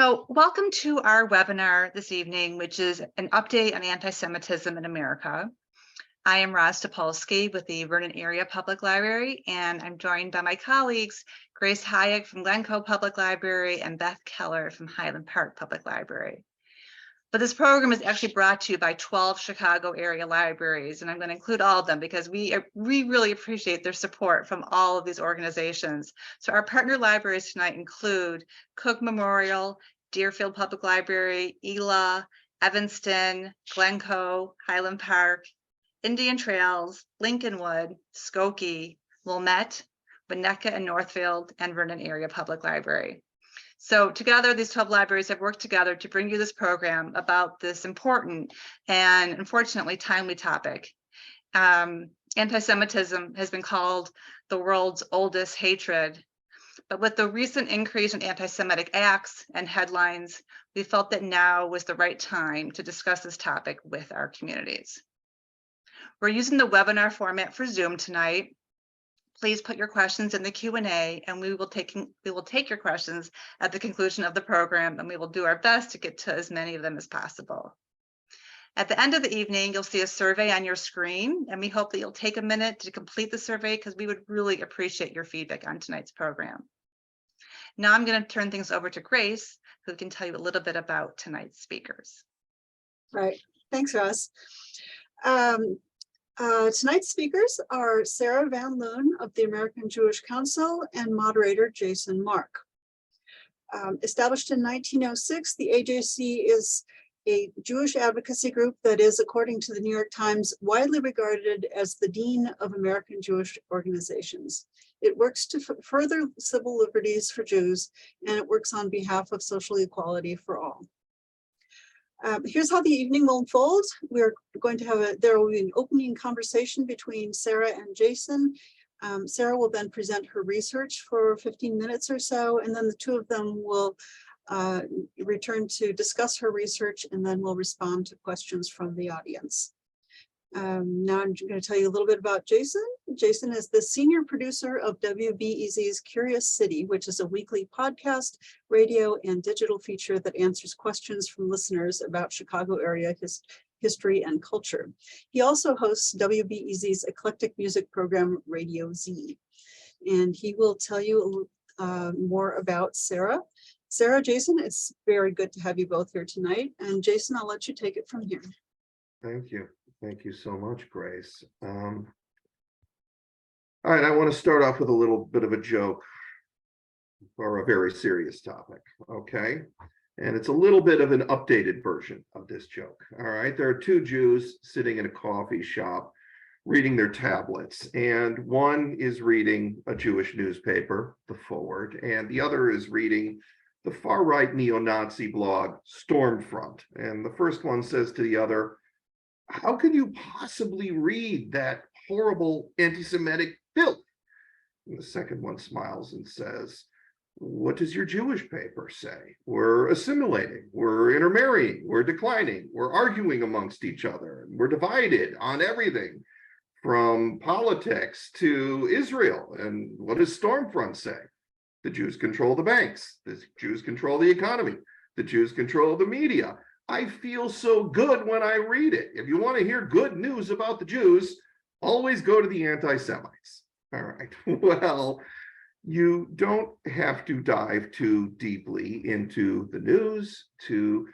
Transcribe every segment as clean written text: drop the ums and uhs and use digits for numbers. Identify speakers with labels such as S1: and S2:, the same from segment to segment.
S1: So, welcome to our webinar this evening, which is an update on anti-Semitism in America. I am Roz Topolsky with the Vernon Area Public Library, and I'm joined by my colleagues, Grace Hayek from Glencoe Public Library and Beth Keller from Highland Park Public Library. But this program is actually brought to you by 12 Chicago area libraries, and I'm going to include all of them because we really appreciate their support from all of these organizations. So our partner libraries tonight include Cook Memorial, Deerfield Public Library, Ela, Evanston, Glencoe, Highland Park, Indian Trails, Lincolnwood, Skokie, Wilmette, Winnetka and Northfield, and Vernon Area Public Library. So together, these 12 libraries have worked together to bring you this program about this important and unfortunately timely topic. Anti-Semitism has been called the world's oldest hatred, but with the recent increase in anti-Semitic acts and headlines, we felt that now was the right time to discuss this topic with our communities. We're using the webinar format for Zoom tonight. Please put your questions in the Q&A, and we will take your questions at the conclusion of the program, and we will do our best to get to as many of them as possible. At the end of the evening, you'll see a survey on your screen, and we hope that you'll take a minute to complete the survey because we would really appreciate your feedback on tonight's program. Now I'm going to turn things over to Grace, who can tell you a little bit about tonight's speakers.
S2: Right. Thanks, Roz. Tonight's speakers are Sarah van Loon of the American Jewish Council and moderator Jason Mark. Established in 1906, the AJC is a Jewish advocacy group that is, according to the New York Times, widely regarded as the dean of American Jewish organizations. It works to further civil liberties for Jews, and it works on behalf of social equality for all. Here's how the evening will unfold. We're going to there will be an opening conversation between Sarah and Jason. Sarah will then present her research for 15 minutes or so, and then the two of them will return to discuss her research, and then we'll respond to questions from the audience. Now I'm going to tell you a little bit about Jason. Jason is the senior producer of WBEZ's Curious City, which is a weekly podcast, radio, and digital feature that answers questions from listeners about Chicago area history and culture. He also hosts WBEZ's eclectic music program, Radio Z. And he will tell you more about Sarah. Sarah, Jason, it's very good to have you both here tonight. And Jason, I'll let you take it from here.
S3: Thank you. Thank you so much, Grace. All right, I want to start off with a little bit of a joke for a very serious topic, okay? And it's a little bit of an updated version of this joke, all right? There are two Jews sitting in a coffee shop reading their tablets, and one is reading a Jewish newspaper, The Forward, and the other is reading the far-right neo-Nazi blog, Stormfront. And the first one says to the other, "How can you possibly read that horrible anti-Semitic filth?" And the second one smiles and says, "What does your Jewish paper say? We're assimilating, we're intermarrying, we're declining, we're arguing amongst each other, and we're divided on everything from politics to Israel. And what does Stormfront say? The Jews control the banks, the Jews control the economy, the Jews control the media. I feel so good when I read it. If you want to hear good news about the Jews, always go to the anti-Semites." All right, well, you don't have to dive too deeply into the news to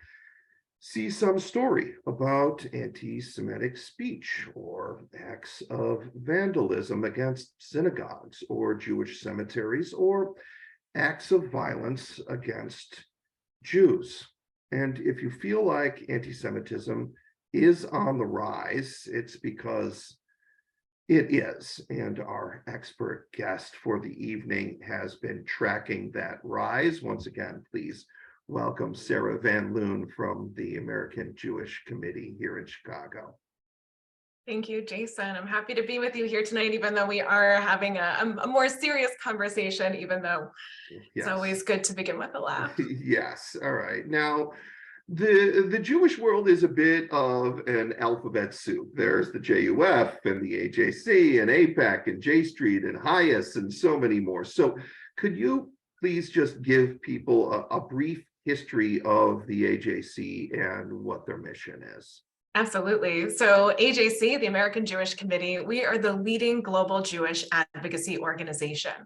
S3: see some story about anti-Semitic speech or acts of vandalism against synagogues or Jewish cemeteries or acts of violence against Jews. And if you feel like anti-Semitism is on the rise, it's because it is. And our expert guest for the evening has been tracking that rise. Once again, please welcome Sarah van Loon from the American Jewish Committee here in Chicago.
S4: Thank you, Jason. I'm happy to be with you here tonight, even though we are having a more serious conversation, even though it's always good to begin with a laugh.
S3: Yes. All right. Now, the Jewish world is a bit of an alphabet soup. There's the JUF and the AJC and APAC and J Street and HIAS and so many more. So could you please just give people a brief history of the AJC and what their mission is?
S4: Absolutely. So AJC, the American Jewish Committee, we are the leading global Jewish advocacy organization.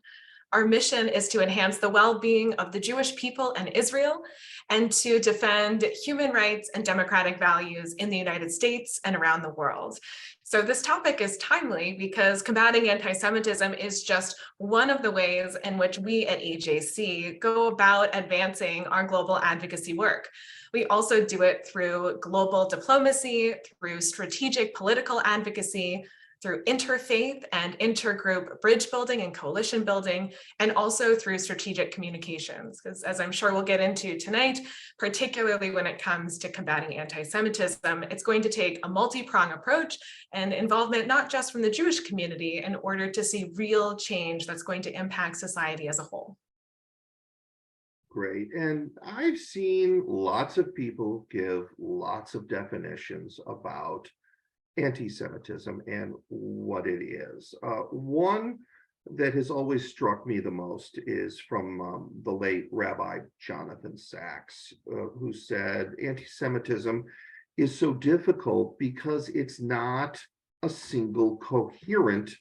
S4: Our mission is to enhance the well-being of the Jewish people and Israel, and to defend human rights and democratic values in the United States and around the world. So this topic is timely because combating anti-Semitism is just one of the ways in which we at AJC go about advancing our global advocacy work. We also do it through global diplomacy, through strategic political advocacy, through interfaith and intergroup bridge building and coalition building, and also through strategic communications. Because as I'm sure we'll get into tonight, particularly when it comes to combating anti-Semitism, it's going to take a multi-pronged approach and involvement not just from the Jewish community in order to see real change that's going to impact society as a whole.
S3: Great. And I've seen lots of people give lots of definitions about anti-Semitism and what it is. One that has always struck me the most is from the late Rabbi Jonathan Sachs, who said anti-Semitism is so difficult because it's not a single coherent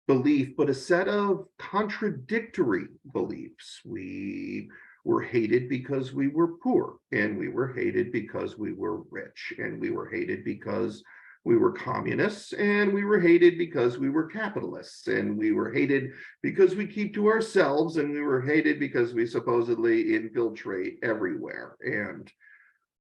S3: belief, but a set of contradictory beliefs. We were hated because we were poor, and we were hated because we were rich, and we were hated because we were communists, and we were hated because we were capitalists, and we were hated because we keep to ourselves, and we were hated because we supposedly infiltrate everywhere. And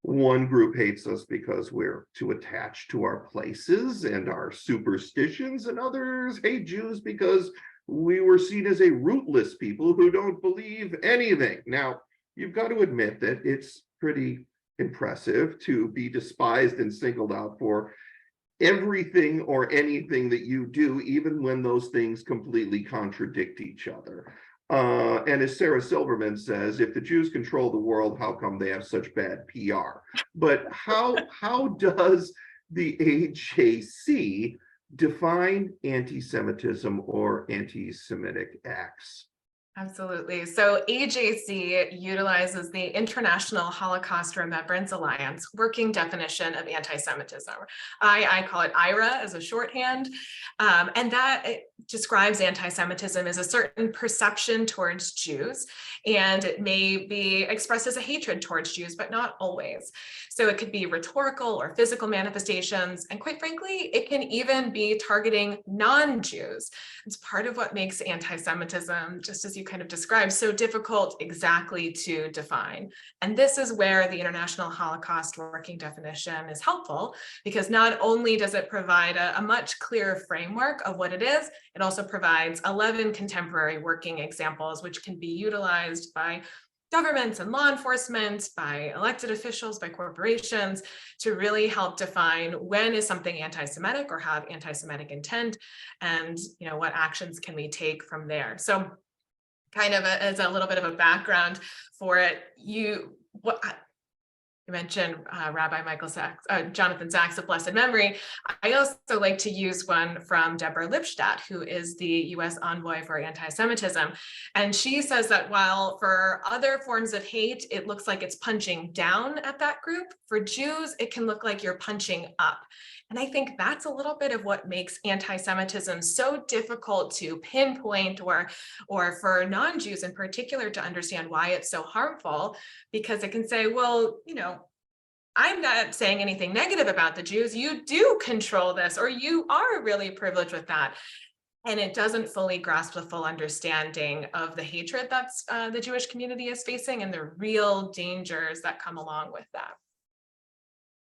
S3: one group hates us because we're too attached to our places and our superstitions, and others hate Jews because we were seen as a rootless people who don't believe anything. Now, you've got to admit that it's pretty impressive to be despised and singled out for everything or anything that you do, even when those things completely contradict each other. And as Sarah Silverman says, if the Jews control the world, how come they have such bad PR? But how does the AJC define anti-Semitism or anti-Semitic acts?
S4: Absolutely. So AJC utilizes the International Holocaust Remembrance Alliance working definition of anti-Semitism. I call it IRA as a shorthand. And that describes anti-Semitism as a certain perception towards Jews. And it may be expressed as a hatred towards Jews, but not always. So it could be rhetorical or physical manifestations. And quite frankly, it can even be targeting non-Jews. It's part of what makes anti-Semitism, just as you kind of described, so difficult exactly to define. And this is where the International Holocaust Working Definition is helpful, because not only does it provide a much clearer framework of what it is, it also provides 11 contemporary working examples, which can be utilized by governments and law enforcement, by elected officials, by corporations, to really help define when is something anti-Semitic or have anti-Semitic intent, and what actions can we take from there. So kind of as a little bit of a background for it, you mentioned Rabbi Jonathan Sachs of blessed memory. I also like to use one from Deborah Lipstadt, who is the US envoy for anti-Semitism. And she says that while for other forms of hate, it looks like it's punching down at that group, for Jews, it can look like you're punching up. And I think that's a little bit of what makes anti-Semitism so difficult to pinpoint, or for non-Jews in particular to understand why it's so harmful, because it can say, well, I'm not saying anything negative about the Jews. You do control this, or you are really privileged with that. And it doesn't fully grasp the full understanding of the hatred that's the Jewish community is facing and the real dangers that come along with that.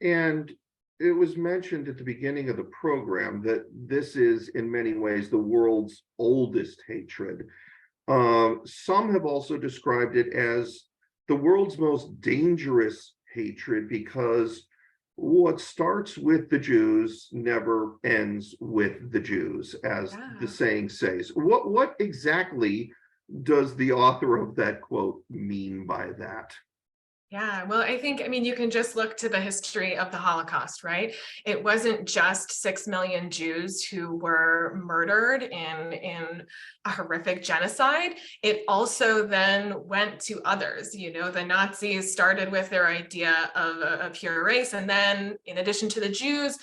S3: And it was mentioned at the beginning of the program that this is in many ways the world's oldest hatred. Some have also described it as the world's most dangerous hatred, because what starts with the Jews never ends with the Jews, as the saying says. What exactly does the author of that quote mean by that?
S4: Yeah, well, I mean, you can just look to the history of the Holocaust, right? It wasn't just 6 million Jews who were murdered in a horrific genocide. It also then went to others. You know, the Nazis started with their idea of a pure race, and then in addition to the Jews,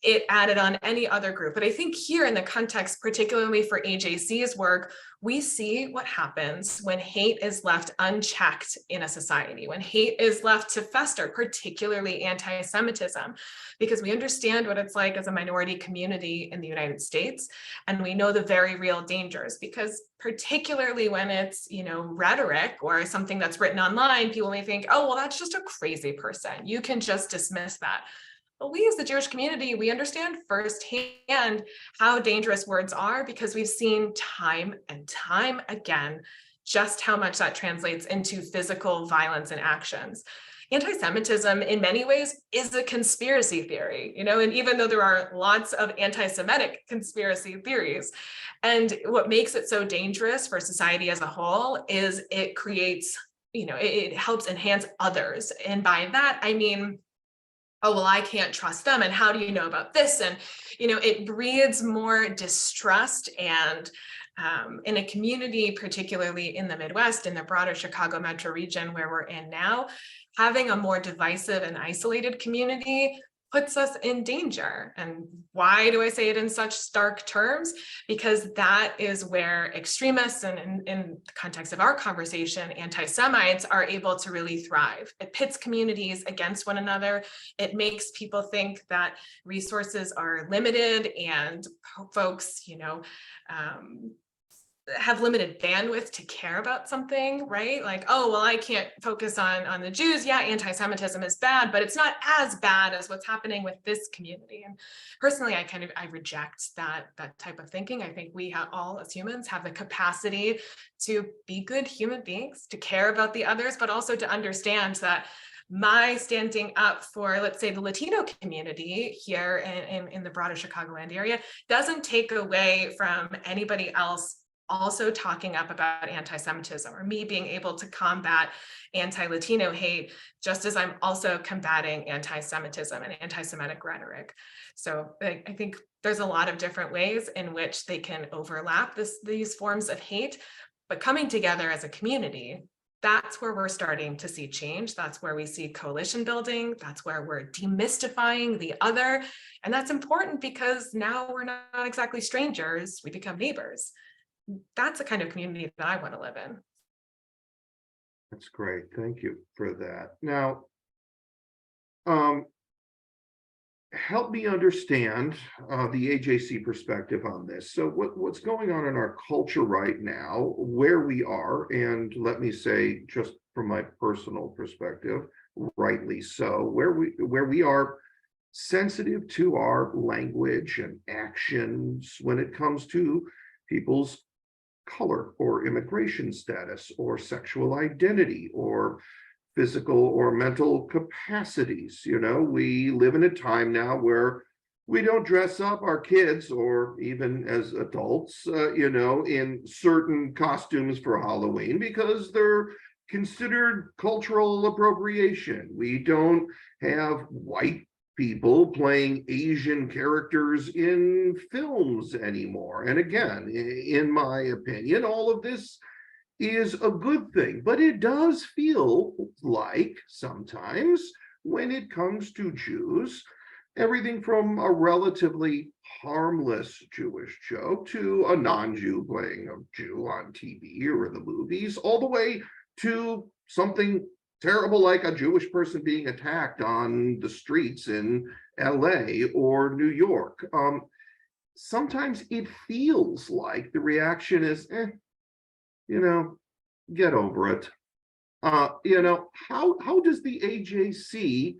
S4: it added on any other group. But I think here in the context, particularly for AJC's work, we see what happens when hate is left unchecked in a society, when hate is left to fester, particularly anti-Semitism, because we understand what it's like as a minority community in the United States, and we know the very real dangers, because particularly when it's, you know, rhetoric or something that's written online, people may think, oh, well, that's just a crazy person. You can just dismiss that. But we as the Jewish community, we understand firsthand how dangerous words are, because we've seen time and time again just how much that translates into physical violence and actions. Anti-Semitism in many ways is a conspiracy theory, you know, and even though there are lots of anti-Semitic conspiracy theories, and what makes it so dangerous for society as a whole is it creates, you know, it helps enhance others. And by that, I mean, oh, well, I can't trust them. And how do you know about this? And, you know, it breeds more distrust. And in a community, particularly in the Midwest, in the broader Chicago metro region where we're in now, having a more divisive and isolated community puts us in danger. And why do I say it in such stark terms? Because that is where extremists, and in the context of our conversation, anti-Semites, are able to really thrive. It pits communities against one another. It makes people think that resources are limited and folks, you know, have limited bandwidth to care about something, right? Like, oh, well, I can't focus on the Jews. Yeah, anti-Semitism is bad, but it's not as bad as what's happening with this community. And personally, I reject that type of thinking. I think we all as humans have the capacity to be good human beings, to care about the others, but also to understand that my standing up for, let's say, the Latino community here in the broader Chicagoland area doesn't take away from anybody else also talking up about anti-Semitism, or me being able to combat anti-Latino hate, just as I'm also combating anti-Semitism and anti-Semitic rhetoric. So I think there's a lot of different ways in which they can overlap these forms of hate, but coming together as a community, that's where we're starting to see change. That's where we see coalition building. That's where we're demystifying the other. And that's important because now we're not exactly strangers, we become neighbors. That's the kind of community that I want to live in.
S3: That's great. Thank you for that. Now, help me understand the AJC perspective on this. So what's going on in our culture right now, where we are, and let me say, just from my personal perspective, rightly so, where we are sensitive to our language and actions when it comes to people's color or immigration status or sexual identity or physical or mental capacities. You know, we live in a time now where we don't dress up our kids, or even as adults, you know, in certain costumes for Halloween because they're considered cultural appropriation. We don't have white people playing Asian characters in films anymore. And again, in my opinion, all of this is a good thing, but it does feel like sometimes when it comes to Jews, everything from a relatively harmless Jewish joke to a non-Jew playing a Jew on TV or in the movies, all the way to something terrible like a Jewish person being attacked on the streets in LA or New York. Sometimes it feels like the reaction is, you know, get over it. You know, how does the AJC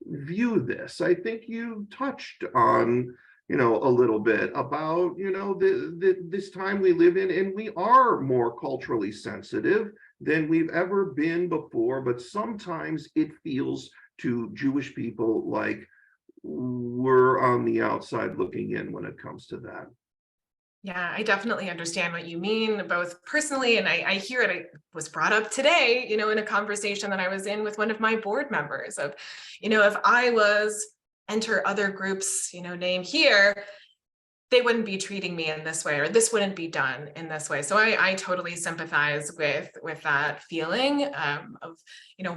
S3: view this? I think you touched on, you know, a little bit about, you know, this time we live in, and we are more culturally sensitive than we've ever been before, but sometimes it feels to Jewish people like we're on the outside looking in when it comes to that.
S4: Yeah, I definitely understand what you mean, both personally, and I hear it. I was brought up today, in a conversation that I was in with one of my board members of, if I was enter other groups, name here, they wouldn't be treating me in this way, or this wouldn't be done in this way. So I totally sympathize with that feeling of,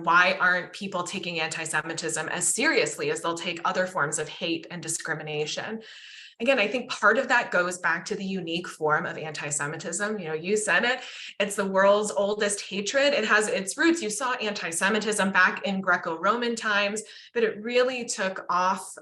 S4: why aren't people taking anti-Semitism as seriously as they'll take other forms of hate and discrimination? Again, I think part of that goes back to the unique form of anti-Semitism. You said it, it's the world's oldest hatred. It has its roots. You saw anti-Semitism back in Greco-Roman times, but it really took off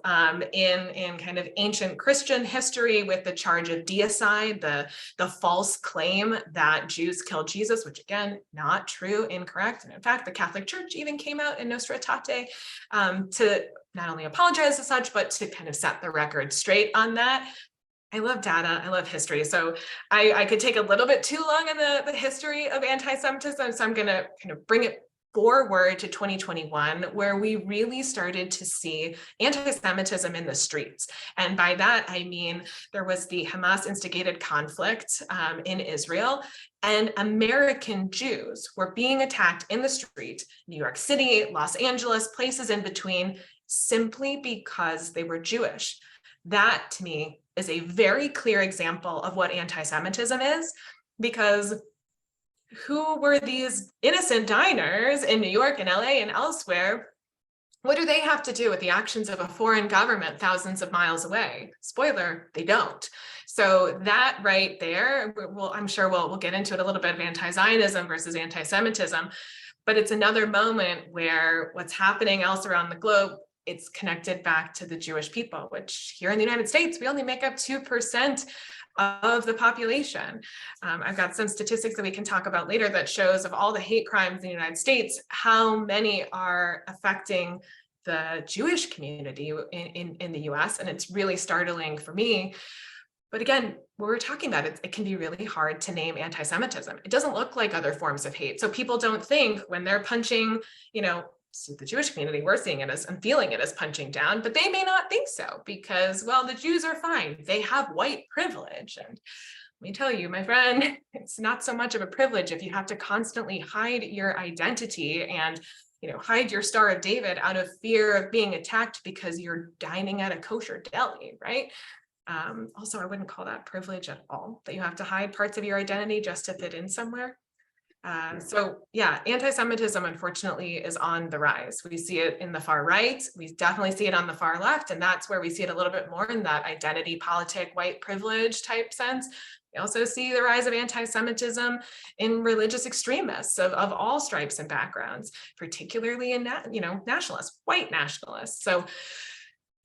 S4: in kind of ancient Christian history with the charge of deicide, the false claim that Jews killed Jesus, which again, not true, incorrect. And in fact, the Catholic Church even came out in Nostra Aetate to not only apologize as such, but to kind of set the record straight on that. I love data, I love history. So I could take a little bit too long in the history of anti-Semitism. So I'm gonna kind of bring it forward to 2021, where we really started to see anti-Semitism in the streets. And by that, I mean, there was the Hamas instigated conflict in Israel, and American Jews were being attacked in the street, New York City, Los Angeles, places in between, simply because they were Jewish. That to me is a very clear example of what anti-Semitism is, because who were these innocent diners in New York and LA and elsewhere? What do they have to do with the actions of a foreign government thousands of miles away? Spoiler, they don't. So that right there, I'm sure we'll get into it a little bit of anti-Zionism versus anti-Semitism, but it's another moment where what's happening else around the globe, it's connected back to the Jewish people, which here in the United States, we only make up 2% of the population. I've got some statistics that we can talk about later that shows of all the hate crimes in the United States, how many are affecting the Jewish community in the US. And it's really startling for me. But again, what we're talking about, it can be really hard to name anti-Semitism. It doesn't look like other forms of hate. So people don't think when they're punching, the Jewish community, we're seeing it as and feeling it as punching down, but they may not think so because, well, the Jews are fine. They have white privilege. And let me tell you, my friend, it's not so much of a privilege if you have to constantly hide your identity and hide your Star of David out of fear of being attacked because you're dining at a kosher deli, right? Also, I wouldn't call that privilege at all, that you have to hide parts of your identity just to fit in somewhere. So yeah, anti-Semitism, unfortunately, is on the rise. We see it in the far right. We definitely see it on the far left. And that's where we see it a little bit more in that identity politic, white privilege type sense. We also see the rise of anti-Semitism in religious extremists of all stripes and backgrounds, particularly in, nationalists, white nationalists. So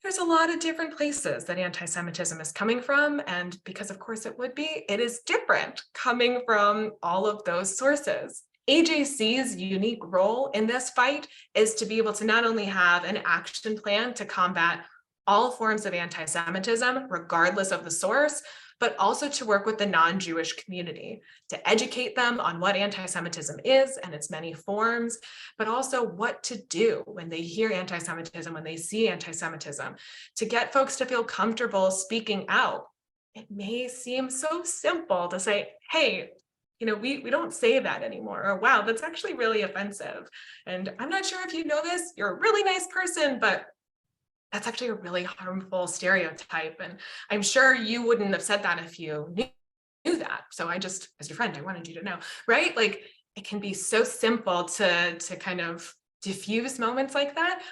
S4: there's a lot of different places that anti-Semitism is coming from. And because of course it would be, it is different coming from all of those sources. AJC's unique role in this fight is to be able to not only have an action plan to combat all forms of anti-Semitism, regardless of the source, but also to work with the non-Jewish community, to educate them on what anti-Semitism is and its many forms, but also what to do when they hear anti-Semitism, when they see anti-Semitism, to get folks to feel comfortable speaking out. It may seem so simple to say, hey, we don't say that anymore, or wow, that's actually really offensive. And I'm not sure if you know this, you're a really nice person, but that's actually a really harmful stereotype. And I'm sure you wouldn't have said that if you knew that. So I just, as your friend, I wanted you to know, right? Like it can be so simple to kind of diffuse moments like that.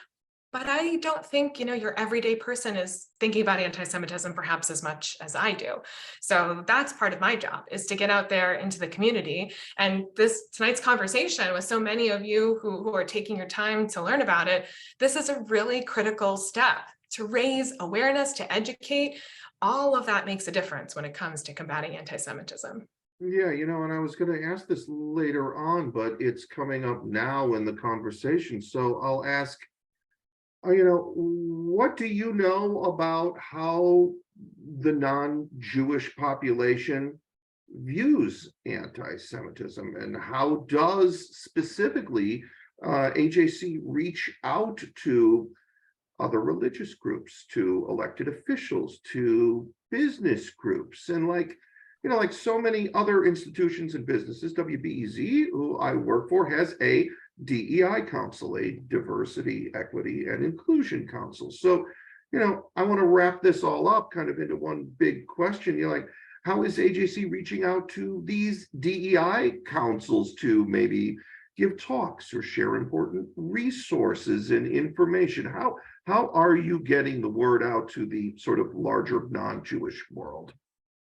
S4: But I don't think, your everyday person is thinking about anti-Semitism perhaps as much as I do. So that's part of my job, is to get out there into the community. And tonight's conversation with so many of you who are taking your time to learn about it, this is a really critical step to raise awareness, to educate. All of that makes a difference when it comes to combating anti-Semitism.
S3: Yeah, and I was going to ask this later on, but it's coming up now in the conversation. So I'll ask, what do you know about how the non-Jewish population views anti-Semitism, and how does specifically AJC reach out to other religious groups, to elected officials, to business groups, and you know, like so many other institutions and businesses, WBEZ, who I work for, has a DEI council, a diversity, equity, and inclusion council. So, you know, I want to wrap this all up kind of into one big question. You're like, how is AJC reaching out to these DEI councils to maybe give talks or share important resources and information? How are you getting the word out to the sort of larger non-Jewish world?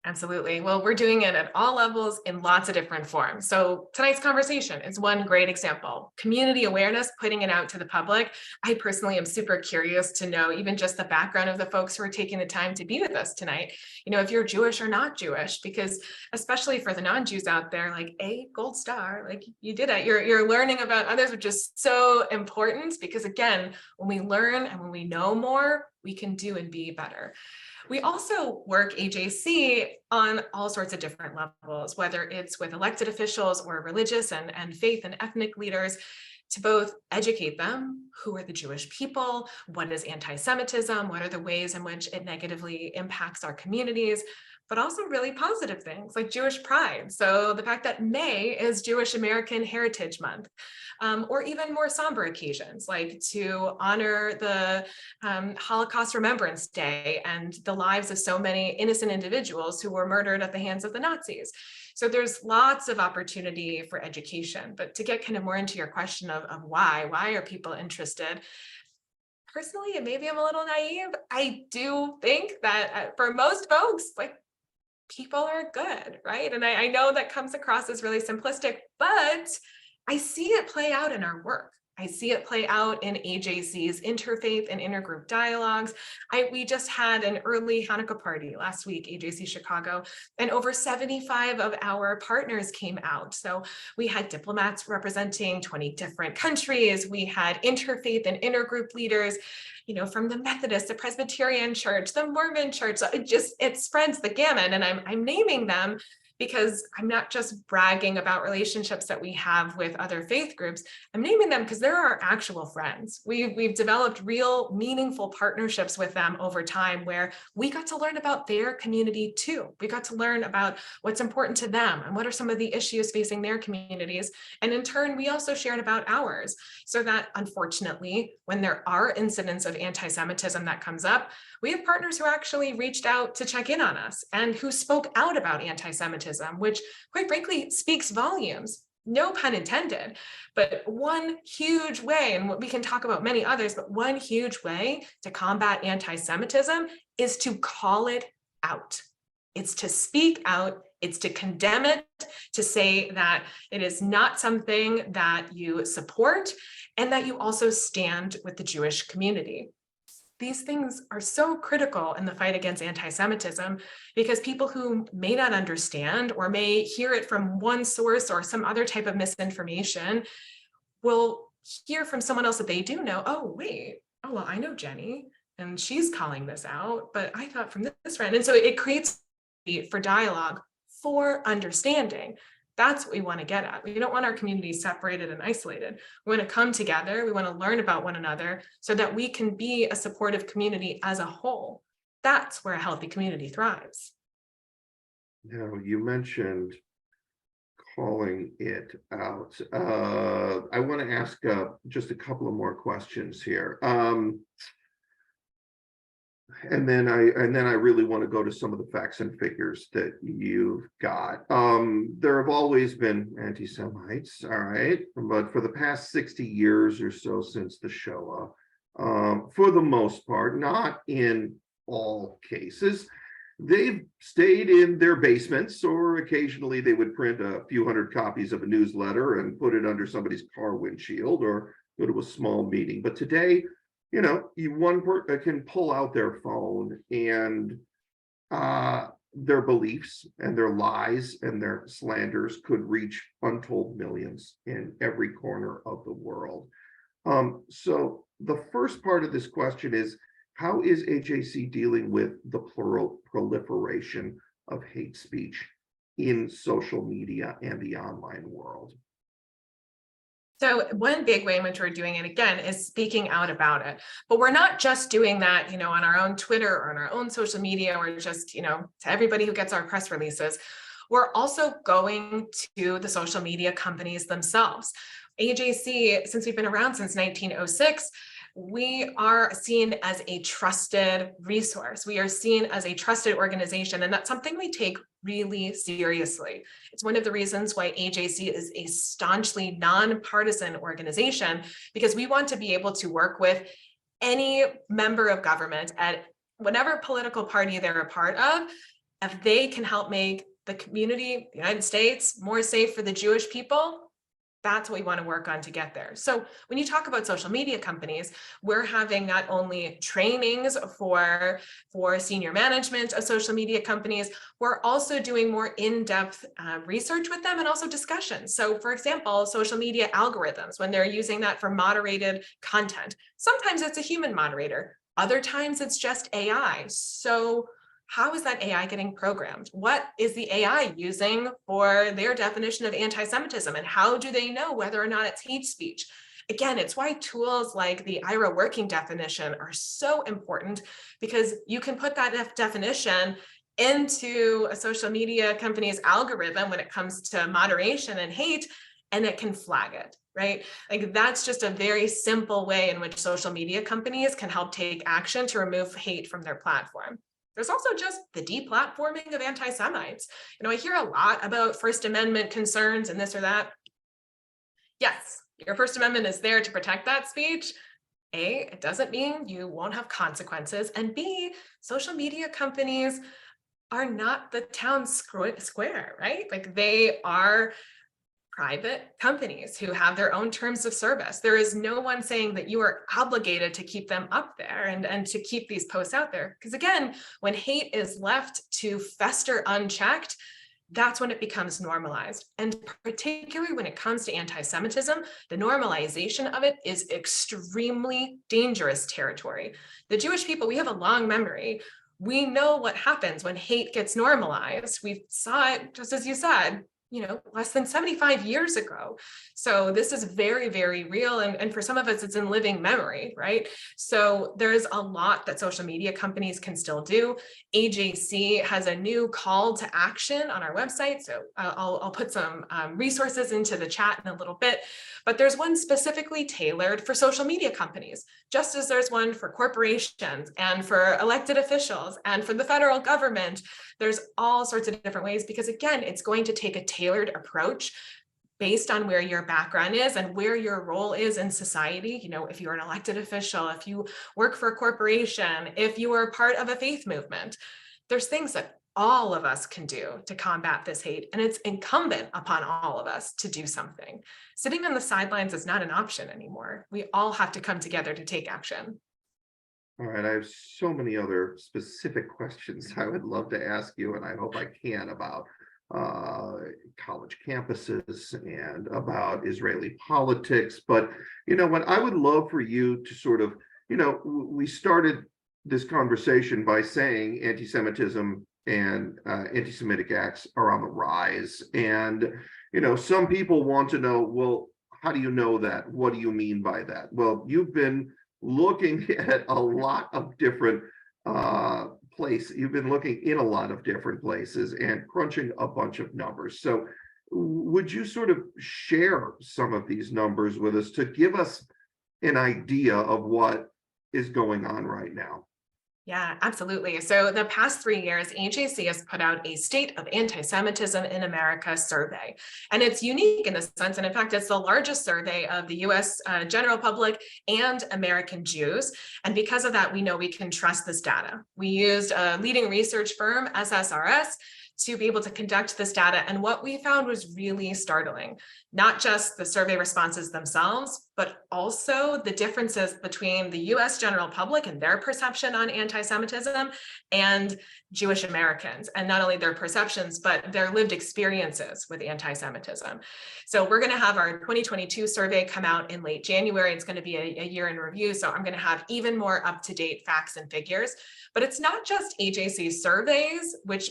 S4: Absolutely. Well, we're doing it at all levels in lots of different forms. So tonight's conversation is one great example. Community awareness, putting it out to the public. I personally am super curious to know even just the background of the folks who are taking the time to be with us tonight. You know, if you're Jewish or not Jewish, because especially for the non-Jews out there, like a gold star, like you did it. You're learning about others, which is so important because again, when we learn and when we know more, we can do and be better. We also work AJC on all sorts of different levels, whether it's with elected officials or religious and faith and ethnic leaders, to both educate them, who are the Jewish people, what is anti-Semitism, what are the ways in which it negatively impacts our communities, but also really positive things like Jewish pride. So the fact that May is Jewish American Heritage Month, or even more somber occasions like to honor the Holocaust Remembrance Day and the lives of so many innocent individuals who were murdered at the hands of the Nazis. So there's lots of opportunity for education, but to get kind of more into your question of why are people interested? Personally, and maybe I'm a little naive, I do think that for most folks, like people are good, right? And I know that comes across as really simplistic, but I see it play out in our work. I see it play out in AJC's interfaith and intergroup dialogues. We just had an early Hanukkah party last week, AJC Chicago, and over 75 of our partners came out. So we had diplomats representing 20 different countries. We had interfaith and intergroup leaders, you know, from the Methodist, the Presbyterian Church, the Mormon Church. So it spreads the gamut, and I'm naming them because I'm not just bragging about relationships that we have with other faith groups. I'm naming them because they're our actual friends. We've developed real meaningful partnerships with them over time where we got to learn about their community too. We got to learn about what's important to them and what are some of the issues facing their communities. And in turn, we also shared about ours, so that unfortunately, when there are incidents of anti-Semitism that comes up, we have partners who actually reached out to check in on us and who spoke out about anti-Semitism, which quite frankly speaks volumes, no pun intended. But one huge way, and we can talk about many others, but one huge way to combat anti-Semitism is to call it out. It's to speak out, it's to condemn it, to say that it is not something that you support, and that you also stand with the Jewish community. These things are so critical in the fight against anti-Semitism because people who may not understand or may hear it from one source or some other type of misinformation will hear from someone else that they do know, oh, wait, oh, well, I know Jenny and she's calling this out, but I thought from this friend. And so it creates for dialogue, for understanding. That's what we want to get at. We don't want our communities separated and isolated. We want to come together. We want to learn about one another so that we can be a supportive community as a whole. That's where a healthy community thrives.
S3: Now, you mentioned calling it out. I want to ask just a couple of more questions here. And then I really want to go to some of the facts and figures that you've got. There have always been anti-Semites, all right, but for the past 60 years or so since the Shoah, for the most part, not in all cases, they've stayed in their basements, or occasionally they would print a few hundred copies of a newsletter and put it under somebody's car windshield or go to a small meeting. But today, you know, one person can pull out their phone and their beliefs and their lies and their slanders could reach untold millions in every corner of the world. So the first part of this question is, how is AJC dealing with the proliferation of hate speech in social media and the online world?
S4: So one big way in which we're doing it, again, is speaking out about it. But we're not just doing that, you know, on our own Twitter or on our own social media or just, you know, to everybody who gets our press releases. we're also going to the social media companies themselves. AJC, since we've been around since 1906, we are seen as a trusted resource. We are seen as a trusted organization, and that's something we take really seriously. It's one of the reasons why AJC is a staunchly nonpartisan organization, because we want to be able to work with any member of government at whatever political party they're a part of. If they can help make the community, the United States, more safe for the Jewish people, that's what we want to work on to get there. So when you talk about social media companies, we're having not only trainings for senior management of social media companies, we're also doing more in-depth research with them and also discussions. So for example, social media algorithms, when they're using that for moderated content, sometimes it's a human moderator, other times it's just AI. So how is that AI getting programmed? What is the AI using for their definition of anti-Semitism? And how do they know whether or not it's hate speech? Again, it's why tools like the IRA working definition are so important, because you can put that definition into a social media company's algorithm when it comes to moderation and hate, and it can flag it, right? Like that's just a very simple way in which social media companies can help take action to remove hate from their platform. There's also just the deplatforming of anti-Semites. I hear a lot about First Amendment concerns and this or that. Yes, your First Amendment is there to protect that speech. A, it doesn't mean you won't have consequences. And B, social media companies are not the town square, right? Like they are private companies who have their own terms of service. There is no one saying that you are obligated to keep them up there and to keep these posts out there. Because again, when hate is left to fester unchecked, that's when it becomes normalized. And particularly when it comes to anti-Semitism, the normalization of it is extremely dangerous territory. The Jewish people, we have a long memory. We know what happens when hate gets normalized. We saw it, just as you said, less than 75 years ago. So this is very, very real. And for some of us, it's in living memory, right? So there's a lot that social media companies can still do. AJC has a new call to action on our website. So I'll put some resources into the chat in a little bit, but there's one specifically tailored for social media companies, just as there's one for corporations and for elected officials and for the federal government. There's all sorts of different ways, because again, it's going to take a tailored approach based on where your background is and where your role is in society. If you're an elected official, if you work for a corporation, if you are part of a faith movement, there's things that all of us can do to combat this hate. And it's incumbent upon all of us to do something. Sitting on the sidelines is not an option anymore. We all have to come together to take action.
S3: All right, I have so many other specific questions I would love to ask you, and I hope I can, about college campuses and about Israeli politics. But, what I would love for you to sort of, we started this conversation by saying anti-Semitism and anti-Semitic acts are on the rise. And, some people want to know, well, how do you know that? What do you mean by that? Well, you've been looking at a lot of different places. You've been looking in a lot of different places and crunching a bunch of numbers. So would you sort of share some of these numbers with us to give us an idea of what is going on right now?
S4: Yeah, absolutely. So the past 3 years, AJC has put out a State of Anti-Semitism in America survey. And it's unique in the sense, and in fact, it's the largest survey of the US general public and American Jews. And because of that, we know we can trust this data. We used a leading research firm, SSRS, to be able to conduct this data. And what we found was really startling, not just the survey responses themselves, but also the differences between the US general public and their perception on anti-Semitism and Jewish Americans, and not only their perceptions, but their lived experiences with anti-Semitism. So we're gonna have our 2022 survey come out in late January. It's gonna be a year in review. So I'm gonna have even more up-to-date facts and figures, but it's not just AJC surveys, which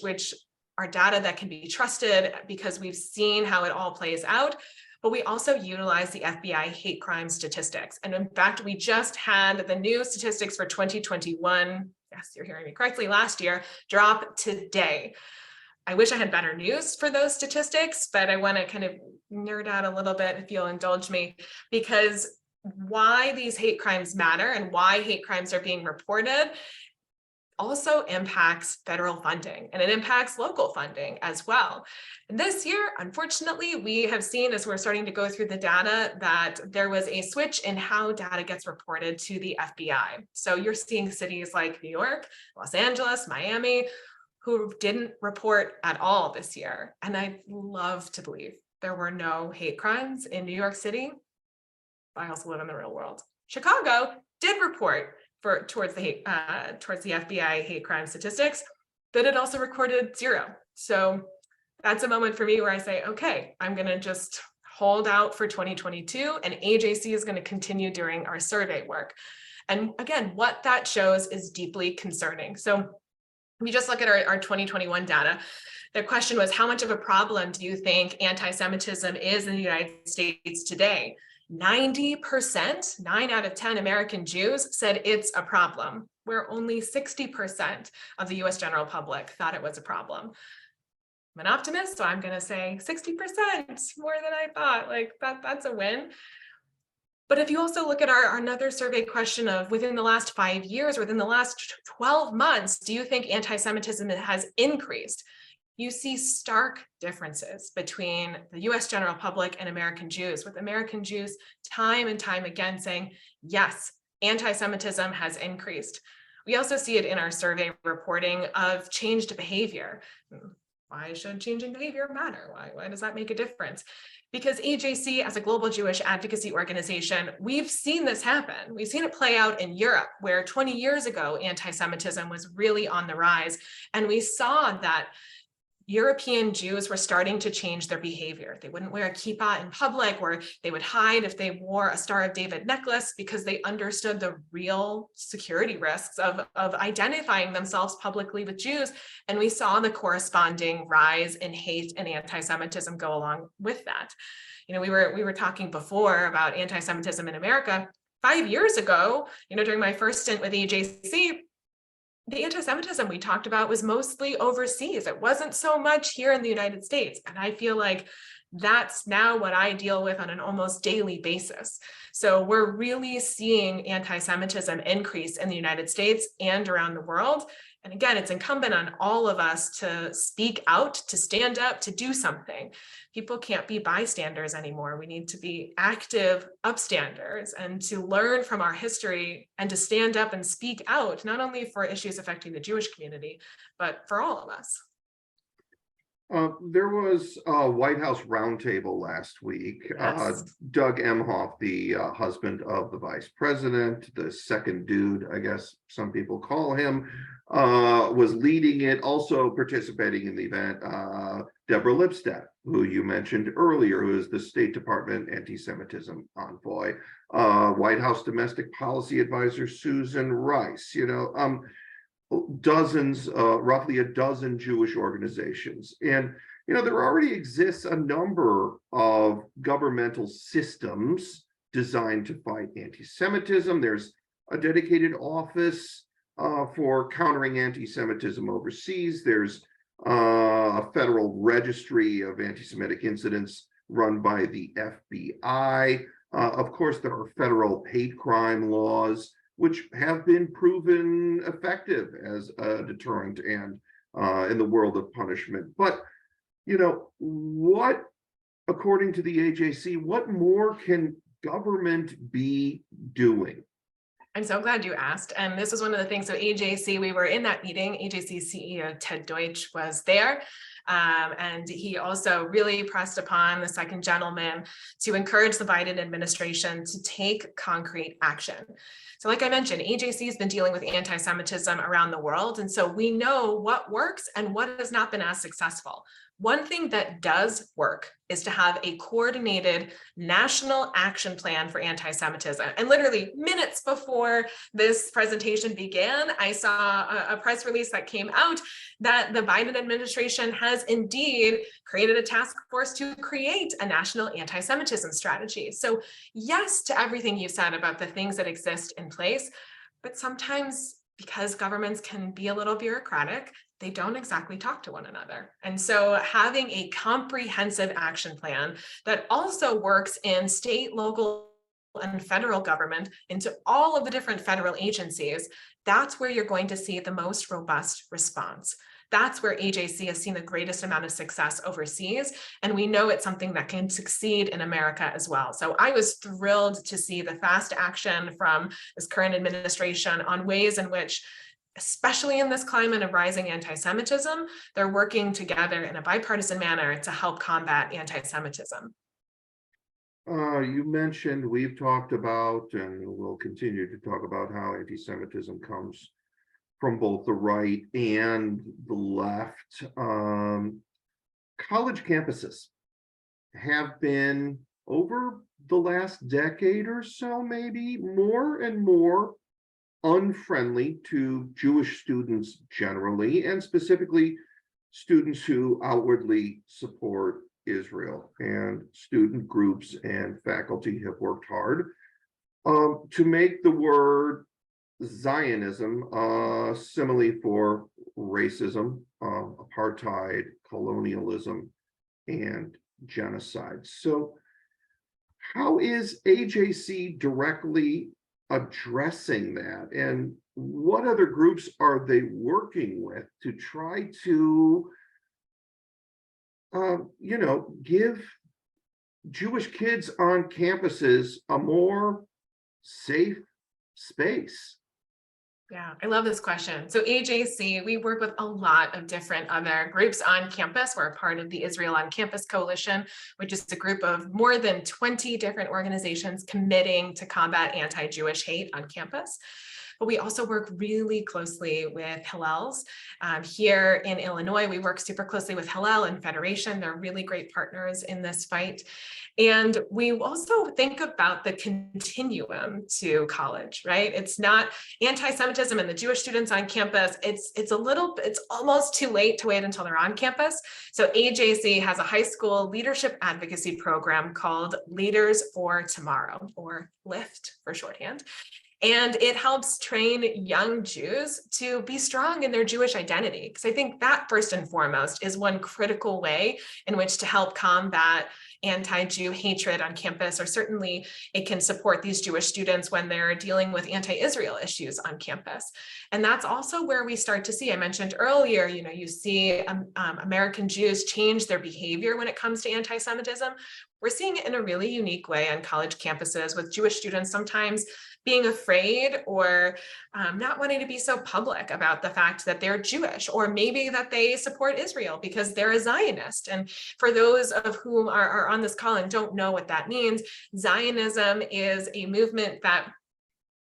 S4: are data that can be trusted because we've seen how it all plays out, but we also utilize the FBI hate crime statistics. And in fact, we just had the new statistics for 2021, yes, you're hearing me correctly, last year, drop today. I wish I had better news for those statistics, but I want to kind of nerd out a little bit, if you'll indulge me, because why these hate crimes matter and why hate crimes are being reported also impacts federal funding, and it impacts local funding as well. And this year, unfortunately, we have seen, as we're starting to go through the data, that there was a switch in how data gets reported to the FBI. So you're seeing cities like New York, Los Angeles, Miami, who didn't report at all this year. And I'd love to believe there were no hate crimes in New York City. I also live in the real world. Chicago did report towards the FBI hate crime statistics, but it also recorded 0. So that's a moment for me where I say, okay, I'm going to just hold out for 2022, and AJC is going to continue doing our survey work. And again, what that shows is deeply concerning. So if you just look at our 2021 data, the question was, how much of a problem do you think anti-Semitism is in the United States today? 90%, 9 out of 10 American Jews said it's a problem, where only 60% of the US general public thought it was a problem. I'm an optimist, so I'm going to say 60%, more than I thought. Like that's a win. But if you also look at our another survey question of within the last 5 years, within the last 12 months, do you think anti-Semitism has increased? You see stark differences between the US general public and American Jews, with American Jews time and time again saying, yes, anti-Semitism has increased. We also see it in our survey reporting of changed behavior. Why should changing behavior matter? Why does that make a difference? Because AJC, as a global Jewish advocacy organization, we've seen this happen. We've seen it play out in Europe, where 20 years ago, anti-Semitism was really on the rise. And we saw that European Jews were starting to change their behavior. They wouldn't wear a kippah in public, or they would hide if they wore a Star of David necklace, because they understood the real security risks of identifying themselves publicly with Jews. And we saw the corresponding rise in hate and anti-Semitism go along with that. You know, we were talking before about anti-Semitism in America. 5 years ago, during my first stint with AJC, the anti-Semitism we talked about was mostly overseas. It wasn't so much here in the United States. And I feel like that's now what I deal with on an almost daily basis. So we're really seeing anti-Semitism increase in the United States and around the world. And again, it's incumbent on all of us to speak out, to stand up, to do something. People can't be bystanders anymore. We need to be active upstanders and to learn from our history and to stand up and speak out, not only for issues affecting the Jewish community, but for all of us.
S3: There was a White House roundtable last week.
S4: Yes.
S3: Doug Emhoff, the husband of the vice president, the second dude, I guess some people call him, was leading it, also participating in the event. Deborah Lipstadt, who you mentioned earlier, who is the State Department anti-Semitism envoy, White House domestic policy advisor Susan Rice, dozens, roughly a dozen Jewish organizations. And, there already exists a number of governmental systems designed to fight anti-Semitism. There's a dedicated office for countering anti-Semitism overseas. There's a federal registry of anti-Semitic incidents run by the FBI. Of course, there are federal hate crime laws, which have been proven effective as a deterrent and in the world of punishment. But, what, according to the AJC, what more can government be doing?
S4: I'm so glad you asked. And this was one of the things. So AJC, we were in that meeting. AJC CEO Ted Deutsch was there. And he also really pressed upon the second gentleman to encourage the Biden administration to take concrete action. So like I mentioned, AJC has been dealing with anti-Semitism around the world. And so we know what works and what has not been as successful. One thing that does work is to have a coordinated national action plan for anti-Semitism. And literally minutes before this presentation began, I saw a press release that came out that the Biden administration has indeed created a task force to create a national anti-Semitism strategy. So yes to everything you said about the things that exist in place, but sometimes because governments can be a little bureaucratic, they don't exactly talk to one another. And so having a comprehensive action plan that also works in state, local, and federal government into all of the different federal agencies, that's where you're going to see the most robust response. That's where AJC has seen the greatest amount of success overseas. And we know it's something that can succeed in America as well. So I was thrilled to see the fast action from this current administration on ways in which, especially in this climate of rising anti-Semitism, they're working together in a bipartisan manner to help combat anti-Semitism.
S3: You mentioned, we've talked about, and we'll continue to talk about, how anti-Semitism comes from both the right and the left. College campuses have been, over the last decade or so, maybe, more and more unfriendly to Jewish students generally, and specifically students who outwardly support Israel. And student groups and faculty have worked hard to make the word Zionism simile for racism, apartheid, colonialism, and genocide. So how is AJC directly addressing that, and what other groups are they working with to try to give Jewish kids on campuses a more safe space?
S4: Yeah, I love this question. So AJC, we work with a lot of different other groups on campus. We're a part of the Israel on Campus Coalition, which is a group of more than 20 different organizations committing to combat anti-Jewish hate on campus. But we also work really closely with Hillels. Here in Illinois, we work super closely with Hillel and Federation. They're really great partners in this fight. And we also think about the continuum to college, right? It's not anti-Semitism and the Jewish students on campus. It's almost too late to wait until they're on campus. So AJC has a high school leadership advocacy program called Leaders for Tomorrow, or LIFT for shorthand. And it helps train young Jews to be strong in their Jewish identity. Because I think that, first and foremost, is one critical way in which to help combat anti-Jew hatred on campus, or certainly it can support these Jewish students when they're dealing with anti-Israel issues on campus. And that's also where we start to see, I mentioned earlier, you see American Jews change their behavior when it comes to anti-Semitism. We're seeing it in a really unique way on college campuses, with Jewish students sometimes being afraid or not wanting to be so public about the fact that they're Jewish, or maybe that they support Israel because they're a Zionist. And for those of whom are on this call and don't know what that means, Zionism is a movement that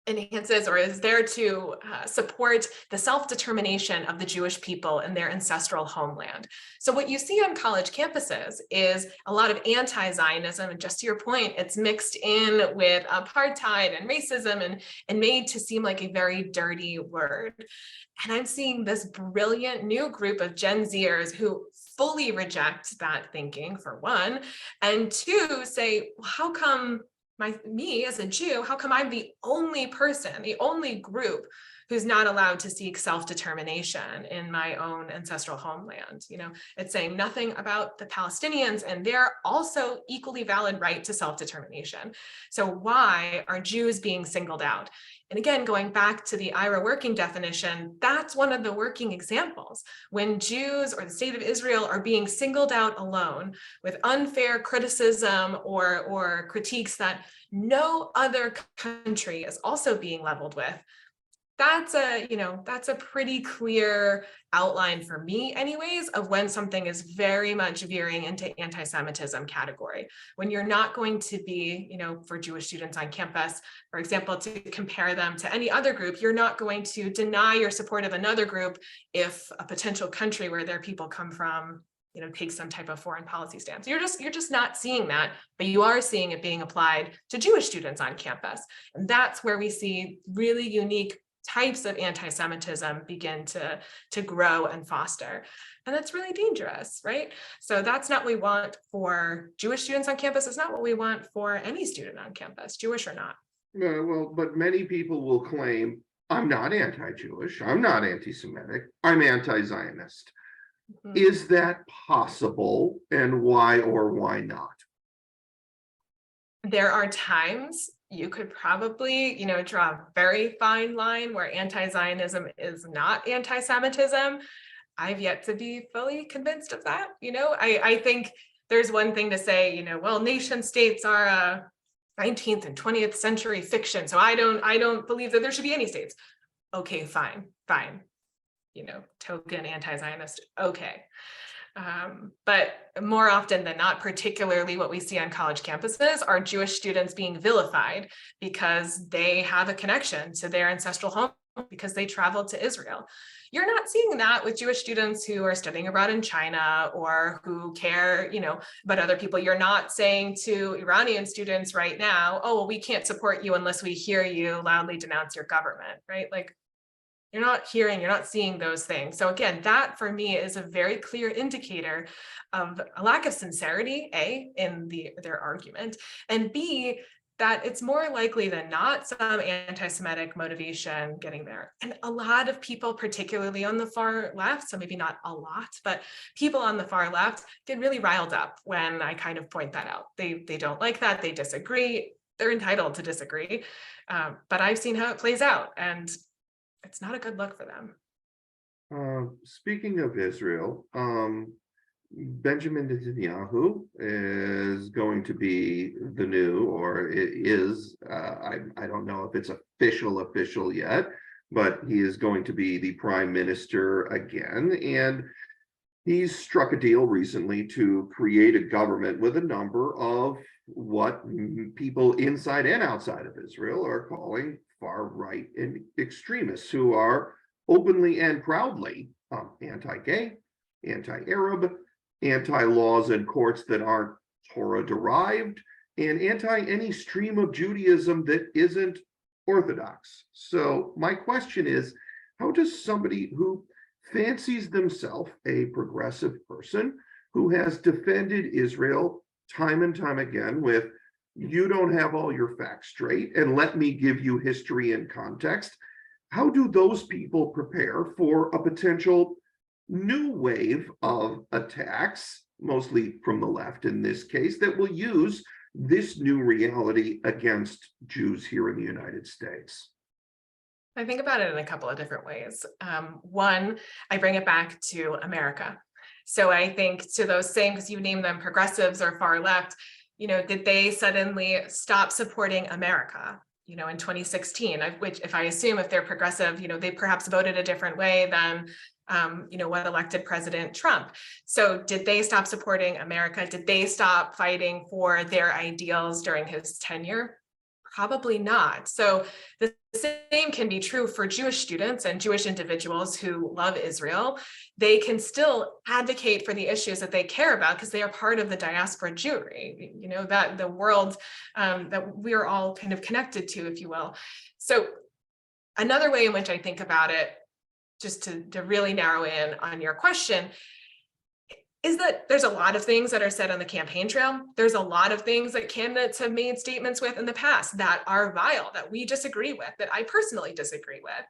S4: enhances or is there to support the self-determination of the Jewish people in their ancestral homeland. So what you see on college campuses is a lot of anti-Zionism, and just to your point, it's mixed in with apartheid and racism and made to seem like a very dirty word. And I'm seeing this brilliant new group of Gen Zers who fully reject that thinking, for one, and two, say, well, how come me as a Jew, how come I'm the only person, the only group who's not allowed to seek self-determination in my own ancestral homeland? It's saying nothing about the Palestinians and their also equally valid right to self-determination. So why are Jews being singled out? And again, going back to the IRA working definition, that's one of the working examples. When Jews or the state of Israel are being singled out alone with unfair criticism or critiques that no other country is also being leveled with, that's a pretty clear outline for me anyways of when something is very much veering into anti-Semitism category. When you're not going to be, for Jewish students on campus, for example, to compare them to any other group, you're not going to deny your support of another group if a potential country where their people come from take some type of foreign policy stance. You're just not seeing that, but you are seeing it being applied to Jewish students on campus. And that's where we see really unique types of anti-Semitism begin to grow and foster. And that's really dangerous, right? So that's not what we want for Jewish students on campus. It's not what we want for any student on campus, Jewish or not.
S3: Yeah, well, but many people will claim I'm not anti-Jewish, I'm not anti-Semitic, I'm anti-Zionist.
S4: Mhm.
S3: Is that possible, and why or why not?
S4: There are times you could probably, draw a very fine line where anti-Zionism is not anti-Semitism. I've yet to be fully convinced of that. I think there's one thing to say, well, nation states are a 19th and 20th century fiction, so I don't believe that there should be any states. Okay, fine. Token anti-Zionist. Okay. But more often than not, particularly what we see on college campuses, are Jewish students being vilified because they have a connection to their ancestral home because they traveled to Israel. You're not seeing that with Jewish students who are studying abroad in China or who care, about other people. You're not saying to Iranian students right now, oh, well, we can't support you unless we hear you loudly denounce your government, right? Like, you're not seeing those things. So again, that for me is a very clear indicator of a lack of sincerity, A, in their argument, and B, that it's more likely than not some anti-Semitic motivation getting there. And a lot of people, particularly on the far left, so maybe not a lot, but people on the far left get really riled up when I kind of point that out. They don't like that, they disagree, they're entitled to disagree, but I've seen how it plays out, and it's not a good look for them.
S3: Speaking of Israel, Benjamin Netanyahu is going to be the new, or it is, I don't know if it's official yet, but he is going to be the prime minister again. And he's struck a deal recently to create a government with a number of what people inside and outside of Israel are calling far-right and extremists, who are openly and proudly anti-gay, anti-Arab, anti-laws and courts that aren't Torah-derived, and anti any stream of Judaism that isn't Orthodox. So my question is, how does somebody who fancies themselves a progressive person, who has defended Israel time and time again with, you don't have all your facts straight, and let me give you history and context, how do those people prepare for a potential new wave of attacks, mostly from the left in this case, that will use this new reality against Jews here in the United States?
S4: I think about it in a couple of different ways. One, I bring it back to America. So I think to those same, because you name them progressives or far left, did they suddenly stop supporting America, in 2016, which if I assume if they're progressive, they perhaps voted a different way than, what elected President Trump. So did they stop supporting America? Did they stop fighting for their ideals during his tenure? Probably not. So the same can be true for Jewish students and Jewish individuals who love Israel. They can still advocate for the issues that they care about because they are part of the diaspora Jewry, that the world that we're all kind of connected to, if you will. So another way in which I think about it, just to really narrow in on your question, is that there's a lot of things that are said on the campaign trail. There's a lot of things that candidates have made statements with in the past that are vile, that we disagree with, that I personally disagree with.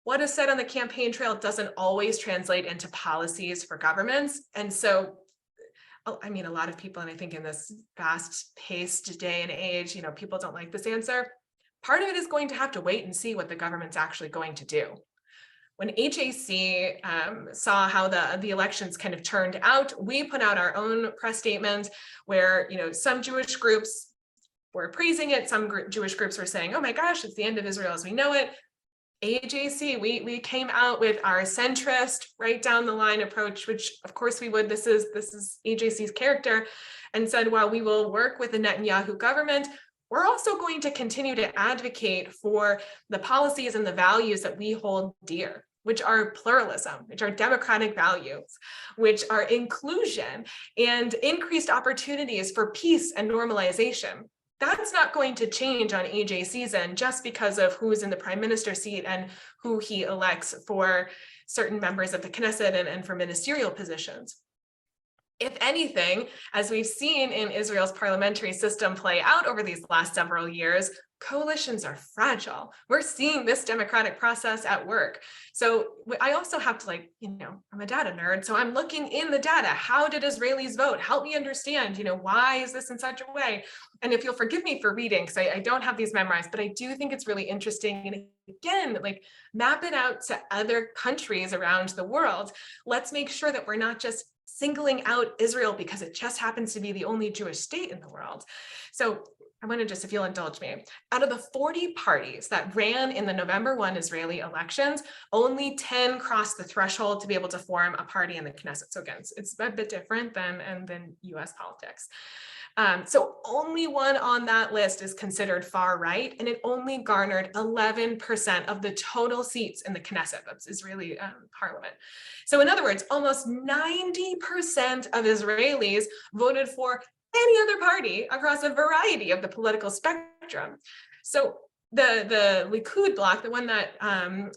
S4: What is said on the campaign trail doesn't always translate into policies for governments. And so, a lot of people, and I think in this fast-paced day and age, people don't like this answer. Part of it is going to have to wait and see what the government's actually going to do. When HAC saw how the elections kind of turned out, we put out our own press statement where, some Jewish groups were praising it. Some Jewish groups were saying, oh my gosh, it's the end of Israel as we know it. AJC, we came out with our centrist, right down the line approach, which of course we would, this is AJC's character, and said, while we will work with the Netanyahu government, we're also going to continue to advocate for the policies and the values that we hold dear, which are pluralism, which are democratic values, which are inclusion and increased opportunities for peace and normalization. That's not going to change on AJC's end just because of who's in the prime minister seat and who he elects for certain members of the Knesset and for ministerial positions. If anything, as we've seen in Israel's parliamentary system play out over these last several years, coalitions are fragile. We're seeing this democratic process at work. So I also have to, I'm a data nerd, so I'm looking in the data. How did Israelis vote? Help me understand, why is this in such a way? And if you'll forgive me for reading, because I don't have these memorized, but I do think it's really interesting. And again, map it out to other countries around the world. Let's make sure that we're not just singling out Israel because it just happens to be the only Jewish state in the world. So I want to just, if you'll indulge me, out of the 40 parties that ran in the November 1 Israeli elections, only 10 crossed the threshold to be able to form a party in the Knesset. So again, it's a bit different than US politics. So only one on that list is considered far right, and it only garnered 11% of the total seats in the Knesset, that's Israeli parliament. So in other words, almost 90% of Israelis voted for any other party across a variety of the political spectrum. So the Likud bloc, the one that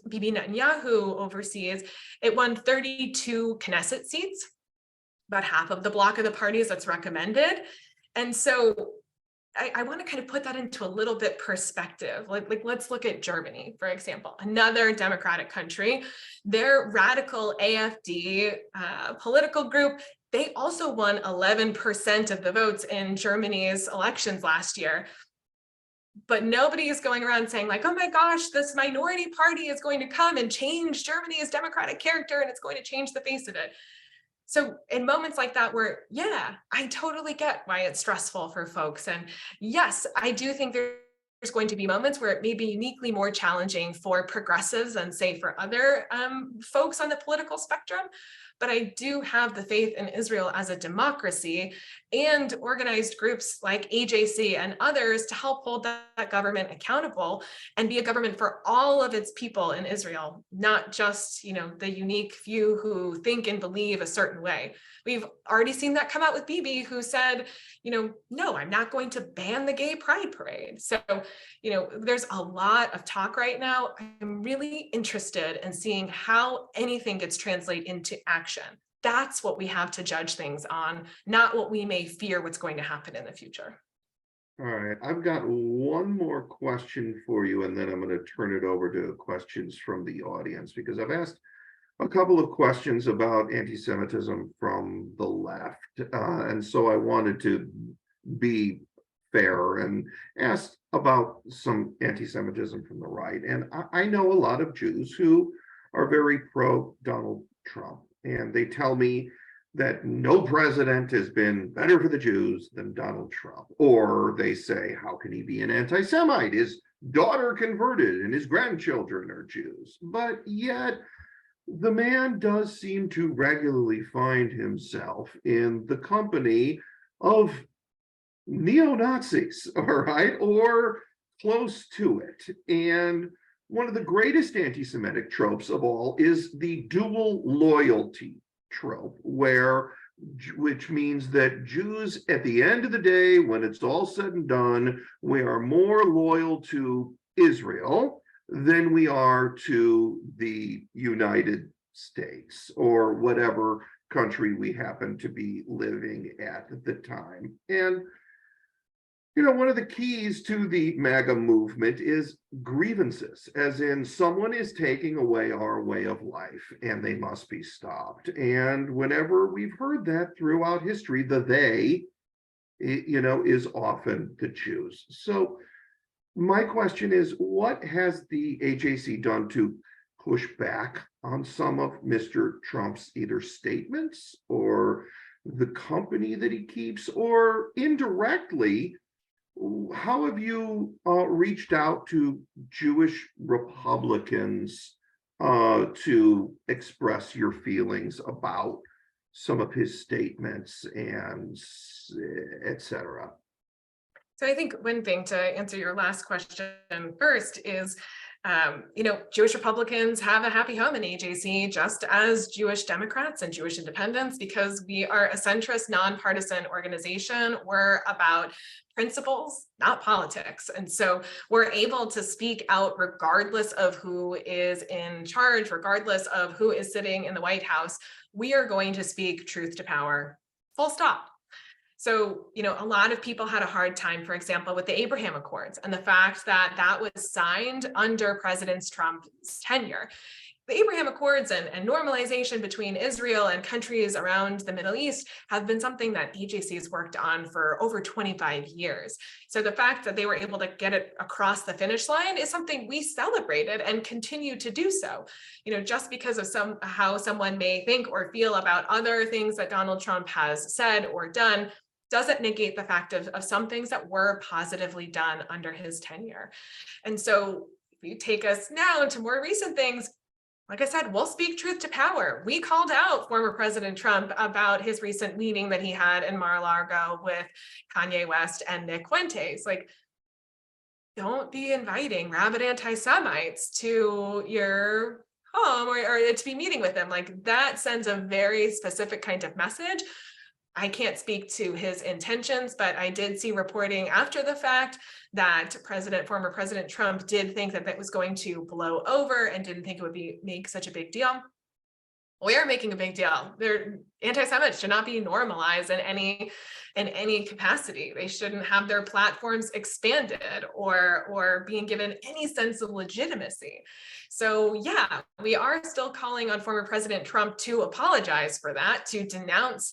S4: Bibi Netanyahu oversees, it won 32 Knesset seats, about half of the bloc of the parties that's recommended. And so I want to kind of put that into a little bit perspective. Let's look at Germany, for example, another democratic country. Their radical AfD political group, they also won 11% of the votes in Germany's elections last year. But nobody is going around saying oh my gosh, this minority party is going to come and change Germany's democratic character and it's going to change the face of it. So in moments like that where, yeah, I totally get why it's stressful for folks. And yes, I do think there's going to be moments where it may be uniquely more challenging for progressives than say for other folks on the political spectrum. But I do have the faith in Israel as a democracy and organized groups like AJC and others to help hold that government accountable and be a government for all of its people in Israel, not just, the unique few who think and believe a certain way. We've already seen that come out with Bibi, who said, no, I'm not going to ban the gay pride parade. So, there's a lot of talk right now. I'm really interested in seeing how anything gets translated into action. That's what we have to judge things on, not what we may fear what's going to happen in the future.
S3: All right, I've got one more question for you, and then I'm going to turn it over to questions from the audience, because I've asked a couple of questions about anti-Semitism from the left. And so I wanted to be fair and ask about some anti-Semitism from the right. And I know a lot of Jews who are very pro Donald Trump, and they tell me that no president has been better for the Jews than Donald Trump. Or they say, how can he be an anti-Semite? His daughter converted and his grandchildren are Jews. But yet, the man does seem to regularly find himself in the company of neo-Nazis, all right, or close to it. And one of the greatest anti-Semitic tropes of all is the dual loyalty trope, which means that Jews, at the end of the day, when it's all said and done, we are more loyal to Israel than we are to the United States or whatever country we happen to be living at the time. And one of the keys to the MAGA movement is grievances, as in someone is taking away our way of life and they must be stopped. And whenever we've heard that throughout history, the they, is often the Jews. So my question is, what has the AJC done to push back on some of Mr. Trump's either statements or the company that he keeps, or indirectly, how have you reached out to Jewish Republicans to express your feelings about some of his statements and et cetera?
S4: So I think one thing to answer your last question first is, Jewish Republicans have a happy home in AJC, just as Jewish Democrats and Jewish independents, because we are a centrist, nonpartisan organization. We're about principles, not politics. And so we're able to speak out regardless of who is in charge, regardless of who is sitting in the White House. We are going to speak truth to power full stop. So, a lot of people had a hard time, for example, with the Abraham Accords and the fact that that was signed under President Trump's tenure. The Abraham Accords and normalization between Israel and countries around the Middle East have been something that AJC has worked on for over 25 years. So the fact that they were able to get it across the finish line is something we celebrated and continue to do so. Just because of how someone may think or feel about other things that Donald Trump has said or done doesn't negate the fact of some things that were positively done under his tenure. And so if you take us now into more recent things, like I said, we'll speak truth to power. We called out former President Trump about his recent meeting that he had in Mar-a-Lago with Kanye West and Nick Fuentes. Like, don't be inviting rabid anti-Semites to your home or to be meeting with them. Like, that sends a very specific kind of message. I can't speak to his intentions, but I did see reporting after the fact that former President Trump did think that that was going to blow over and didn't think it would make such a big deal. We are making a big deal. Anti-Semites should not be normalized in any capacity. They shouldn't have their platforms expanded or being given any sense of legitimacy. So yeah, we are still calling on former President Trump to apologize for that, to denounce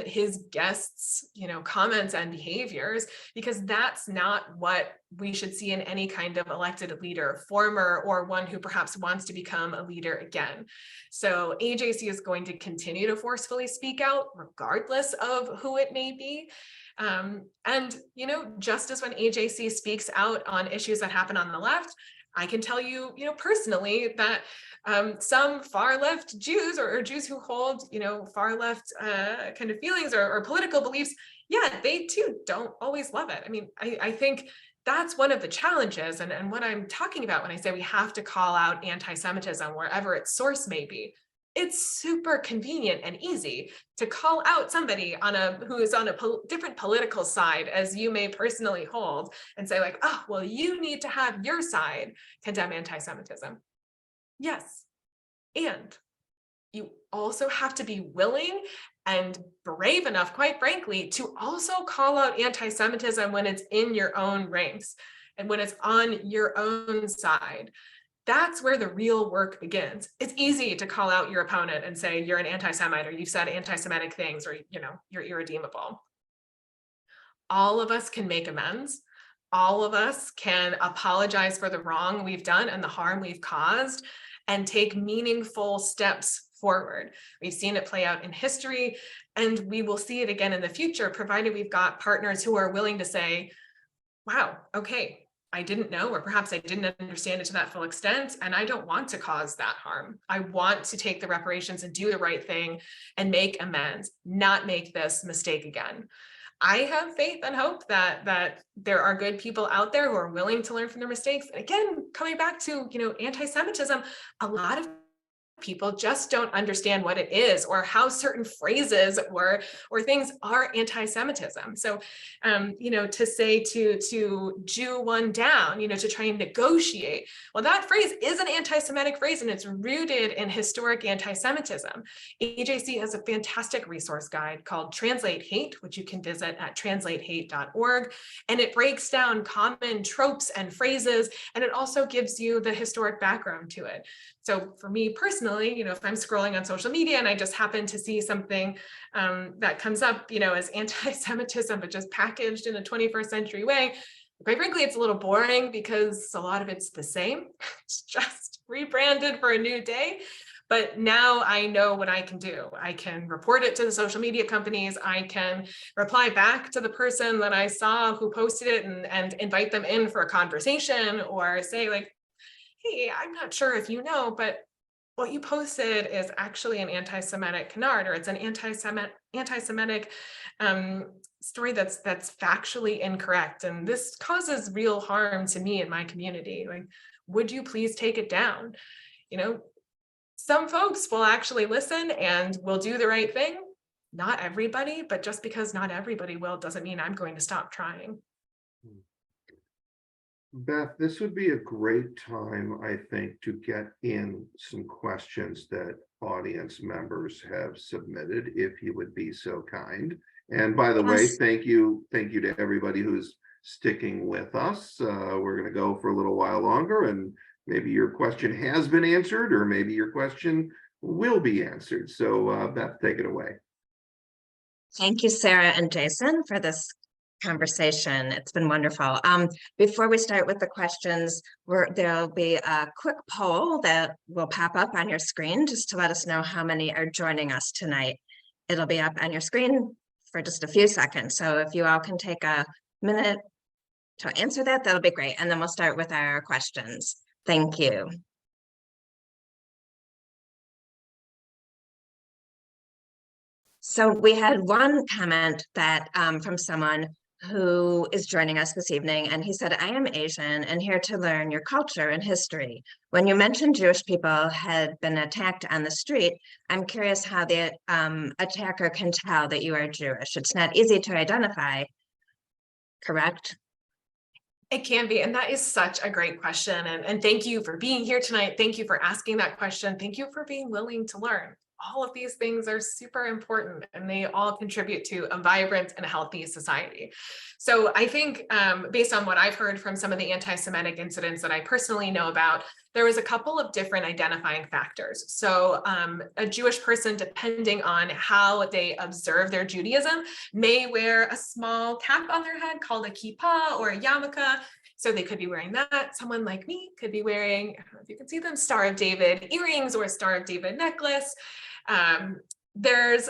S4: his guests, comments and behaviors, because that's not what we should see in any kind of elected leader, former or one who perhaps wants to become a leader again. So AJC is going to continue to forcefully speak out, regardless of who it may be. And just as when AJC speaks out on issues that happen on the left, I can tell you, personally that some far left Jews or Jews who hold, far left kind of feelings or political beliefs, yeah, they too don't always love it. I mean, I think that's one of the challenges and what I'm talking about when I say we have to call out anti-Semitism wherever its source may be. It's super convenient and easy to call out somebody who is on a different political side as you may personally hold and say like, oh, well, you need to have your side condemn anti-Semitism. Yes, and you also have to be willing and brave enough, quite frankly, to also call out anti-Semitism when it's in your own ranks and when it's on your own side. That's where the real work begins. It's easy to call out your opponent and say you're an anti-Semite or you've said anti-Semitic things or you're irredeemable. All of us can make amends. All of us can apologize for the wrong we've done and the harm we've caused and take meaningful steps forward. We've seen it play out in history and we will see it again in the future, provided we've got partners who are willing to say, wow, okay, I didn't know, or perhaps I didn't understand it to that full extent, and I don't want to cause that harm. I want to take the reparations and do the right thing and make amends, not make this mistake again. I have faith and hope that there are good people out there who are willing to learn from their mistakes. And again, coming back to, anti-Semitism, a lot of people just don't understand what it is or how certain phrases or things are anti-Semitism. So, to say to Jew one down, to try and negotiate, well, that phrase is an anti-Semitic phrase and it's rooted in historic anti-Semitism. AJC has a fantastic resource guide called Translate Hate, which you can visit at translatehate.org. And it breaks down common tropes and phrases, and it also gives you the historic background to it. So for me personally, if I'm scrolling on social media and I just happen to see something that comes up, as anti-Semitism, but just packaged in a 21st century way, quite frankly, it's a little boring because a lot of it's the same. It's just rebranded for a new day. But now I know what I can do. I can report it to the social media companies. I can reply back to the person that I saw who posted it and invite them in for a conversation or say like, hey, I'm not sure if you know, but what you posted is actually an anti-Semitic canard, or it's an anti-Semitic story that's factually incorrect. And this causes real harm to me and my community. Like, would you please take it down? Some folks will actually listen and will do the right thing. Not everybody, but just because not everybody will doesn't mean I'm going to stop trying.
S3: Beth, this would be a great time, I think, to get in some questions that audience members have submitted, if you would be so kind. And by the way,
S5: Yes.
S3: thank you to everybody who's sticking with us. We're going to go for a little while longer, and maybe your question has been answered, or maybe your question will be answered. So Beth, take it away.
S5: Thank you, Sarah and Jason, for this conversation. It's been wonderful. Before we start with the questions, there'll be a quick poll that will pop up on your screen just to let us know how many are joining us tonight. It'll be up on your screen for just a few seconds. So if you all can take a minute to answer that, that'll be great. And then we'll start with our questions. Thank you. So we had one comment that from someone who is joining us this evening, and he said, I am Asian and here to learn your culture and history. When you mentioned Jewish people had been attacked on the street, I'm curious how the attacker can tell that you are Jewish. It's not easy to identify, correct?
S4: It can be, and that is such a great question. And thank you for being here tonight. Thank you for asking that question. Thank you for being willing to learn. All of these things are super important, and they all contribute to a vibrant and healthy society. So I think based on what I've heard from some of the anti-Semitic incidents that I personally know about, there was a couple of different identifying factors. So a Jewish person, depending on how they observe their Judaism, may wear a small cap on their head called a kippah or a yarmulke. So they could be wearing that. Someone like me could be wearing, I don't know if you can see them, Star of David earrings or a Star of David necklace. There's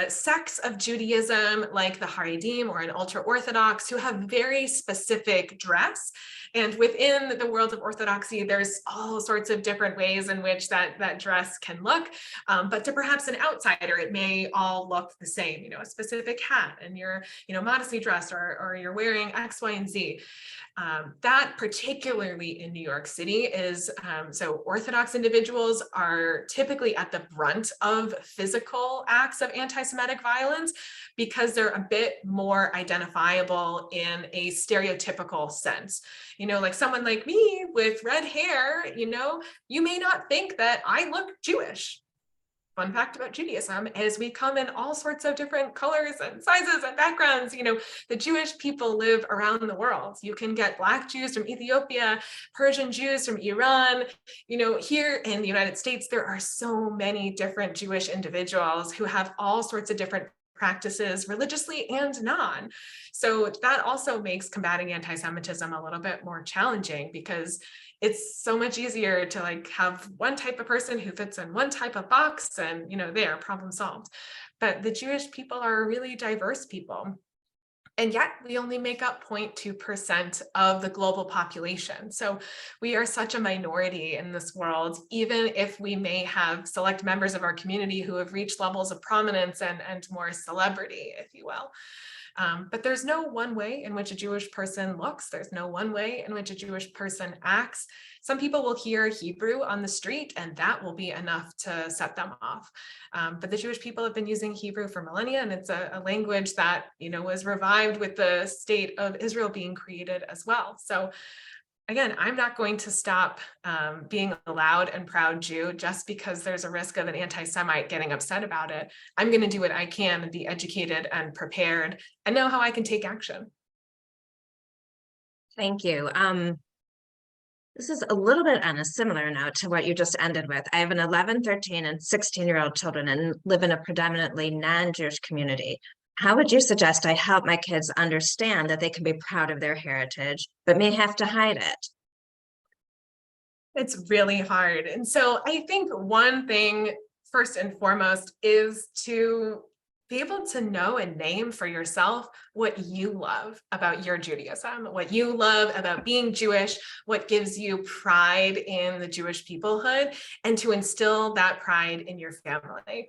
S4: sects of Judaism like the Haredim or an ultra-Orthodox who have very specific dress. And within the world of Orthodoxy, there's all sorts of different ways in which that dress can look. But to perhaps an outsider, it may all look the same, a specific hat, and you're, modestly dressed, or you're wearing X, Y, and Z. That particularly in New York City is, so Orthodox individuals are typically at the brunt of physical acts of anti-Semitic violence because they're a bit more identifiable in a stereotypical sense. Like someone like me with red hair, you may not think that I look Jewish. Fun fact about Judaism is we come in all sorts of different colors and sizes and backgrounds. The Jewish people live around the world. You can get Black Jews from Ethiopia, Persian Jews from Iran. Here in the United States, there are so many different Jewish individuals who have all sorts of different practices, religiously and non. So that also makes combating anti-Semitism a little bit more challenging because it's so much easier to have one type of person who fits in one type of box and, there, problem solved. But the Jewish people are a really diverse people. And yet we only make up 0.2% of the global population. So we are such a minority in this world, even if we may have select members of our community who have reached levels of prominence and more celebrity, if you will. But there's no one way in which a Jewish person looks. There's no one way in which a Jewish person acts. Some people will hear Hebrew on the street, and that will be enough to set them off. But the Jewish people have been using Hebrew for millennia, and it's a language that, was revived with the state of Israel being created as well. So again, I'm not going to stop being a loud and proud Jew just because there's a risk of an anti-Semite getting upset about it. I'm going to do what I can and be educated and prepared and know how I can take action.
S5: Thank you. This is a little bit on a similar note to what you just ended with. I have an 11, 13, and 16-year-old children and live in a predominantly non-Jewish community. How would you suggest I help my kids understand that they can be proud of their heritage, but may have to hide it?
S4: It's really hard. And so I think one thing, first and foremost, is to be able to know and name for yourself what you love about your Judaism, what you love about being Jewish, what gives you pride in the Jewish peoplehood, and to instill that pride in your family.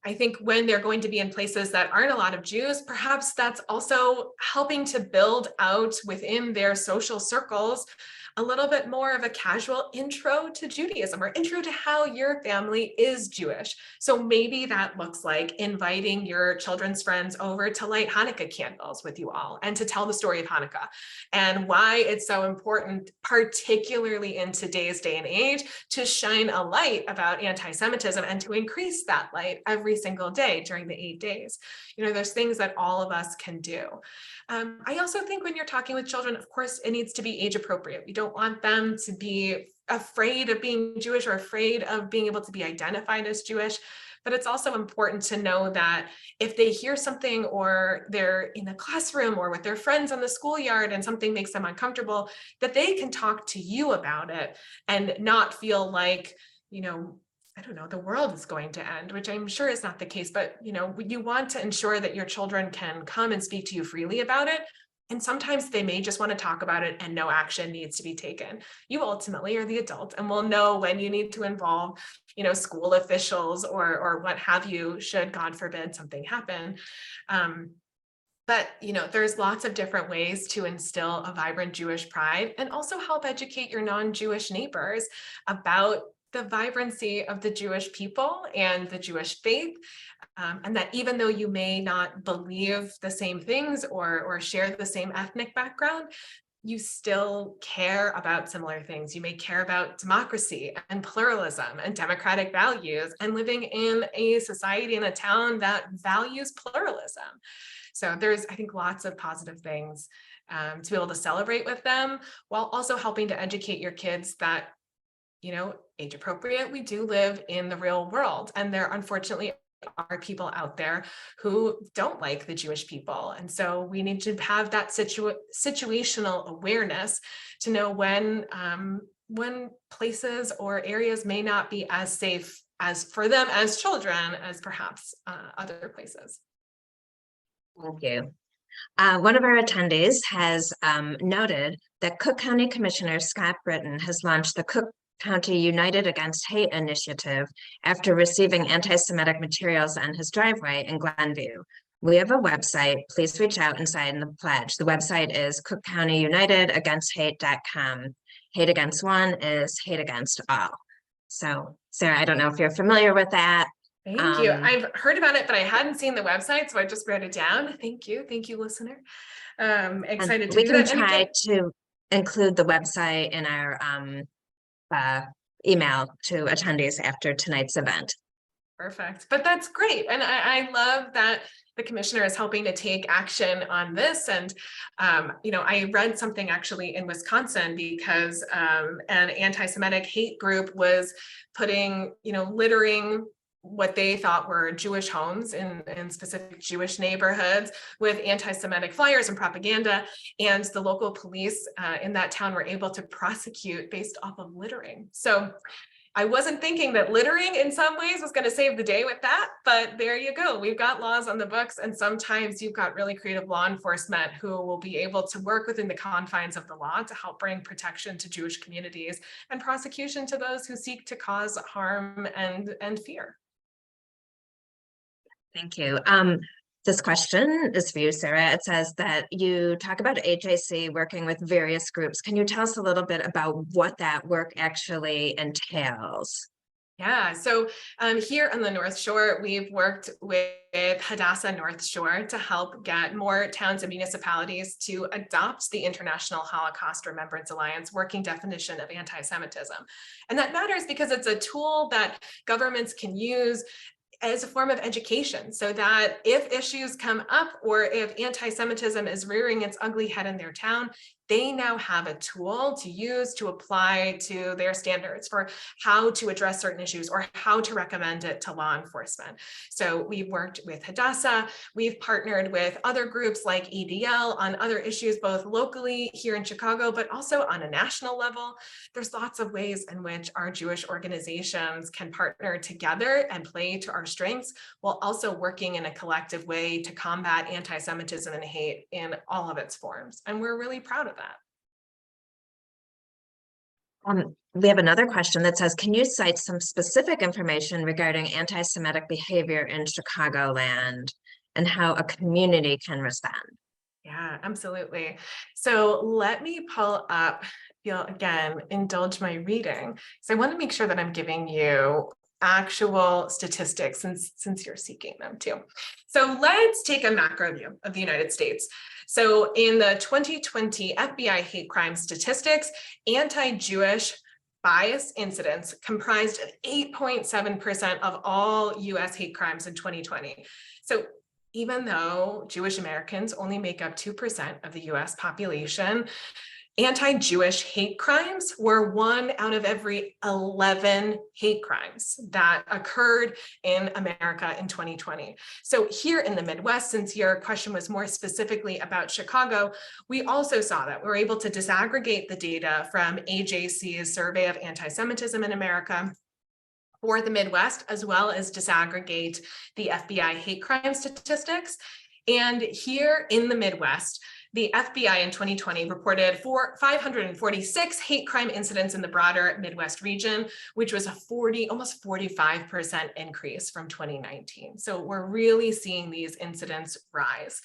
S4: I think when they're going to be in places that aren't a lot of Jews, perhaps that's also helping to build out within their social circles a little bit more of a casual intro to Judaism or intro to how your family is Jewish. So maybe that looks like inviting your children's friends over to light Hanukkah candles with you all and to tell the story of Hanukkah and why it's so important, particularly in today's day and age, to shine a light about anti-Semitism and to increase that light every single day during the 8 days. You know, there's things that all of us can do. I also think when you're talking with children, of course, it needs to be age appropriate. We don't want them to be afraid of being Jewish or afraid of being able to be identified as Jewish. But it's also important to know that if they hear something or they're in a classroom or with their friends on the schoolyard and something makes them uncomfortable, that they can talk to you about it and not feel like, you know, I don't know, the world is going to end, which I'm sure is not the case, but you know, you want to ensure that your children can come and speak to you freely about it. And sometimes they may just want to talk about it and no action needs to be taken. You ultimately are the adult and will know when you need to involve, you know, school officials or what have you, should God forbid something happen. But, you know, there's lots of different ways to instill a vibrant Jewish pride and also help educate your non-Jewish neighbors about the vibrancy of the Jewish people and the Jewish faith. And that even though you may not believe the same things or share the same ethnic background, you still care about similar things. You may care about democracy and pluralism and democratic values and living in a society in a town that values pluralism. So there's, I think, lots of positive things to be able to celebrate with them while also helping to educate your kids that, you know, age appropriate, we do live in the real world. And there unfortunately are people out there who don't like the Jewish people. And so we need to have that situational awareness to know when places or areas may not be as safe as for them as children as perhaps other places.
S5: Thank you. One of our attendees has noted that Cook County Commissioner Scott Britton has launched the Cook County United Against Hate initiative after receiving anti-Semitic materials on his driveway in Glenview. We have a website. Please reach out and sign the pledge. The website is cookcountyunitedagainst-hate.com. Hate against one is hate against all. So, Sarah, I don't know if you're familiar with that.
S4: Thank you. I've heard about it, but I hadn't seen the website, so I just wrote it down. Thank you. Thank you, listener. Excited to
S5: we
S4: do
S5: can
S4: that.
S5: try to include the website in our email to attendees after tonight's event.
S4: Perfect. But that's great. And I love that the commissioner is helping to take action on this. And, you know, I read something actually in Wisconsin because an anti-Semitic hate group was putting, you know, littering what they thought were Jewish homes in specific Jewish neighborhoods with anti-Semitic flyers and propaganda. And the local police in that town were able to prosecute based off of littering. So I wasn't thinking that littering in some ways was going to save the day with that, but there you go. We've got laws on the books, and sometimes you've got really creative law enforcement who will be able to work within the confines of the law to help bring protection to Jewish communities and prosecution to those who seek to cause harm and fear.
S5: Thank you. This question is for you, Sarah. It says that you talk about AJC working with various groups. Can you tell us a little bit about what that work actually entails?
S4: Yeah, so here on the North Shore, we've worked with Hadassah North Shore to help get more towns and municipalities to adopt the International Holocaust Remembrance Alliance working definition of anti-Semitism. And that matters because it's a tool that governments can use as a form of education so that if issues come up or if anti-Semitism is rearing its ugly head in their town, they now have a tool to use to apply to their standards for how to address certain issues or how to recommend it to law enforcement. So we've worked with Hadassah, we've partnered with other groups like EDL on other issues, both locally here in Chicago, but also on a national level. There's lots of ways in which our Jewish organizations can partner together and play to our strengths while also working in a collective way to combat anti-Semitism and hate in all of its forms. And we're really proud of that.
S5: We have another question that says, can you cite some specific information regarding anti-Semitic behavior in Chicagoland and how a community can respond?
S4: Yeah, absolutely. So let me pull up, you'll again indulge my reading. So I want to make sure that I'm giving you actual statistics since you're seeking them too. So let's take a macro view of the United States. So in the 2020 FBI hate crime statistics, anti-Jewish bias incidents comprised of 8.7% of all US hate crimes in 2020. So even though Jewish Americans only make up 2% of the US population, anti-Jewish hate crimes were 1 out of every 11 hate crimes that occurred in America in 2020. So here in the Midwest, since your question was more specifically about Chicago, we also saw that. We were able to disaggregate the data from AJC's survey of anti-Semitism in America for the Midwest, as well as disaggregate the FBI hate crime statistics. And here in the Midwest, the FBI in 2020 reported 546 hate crime incidents in the broader Midwest region, which was a almost 45% increase from 2019. So we're really seeing these incidents rise.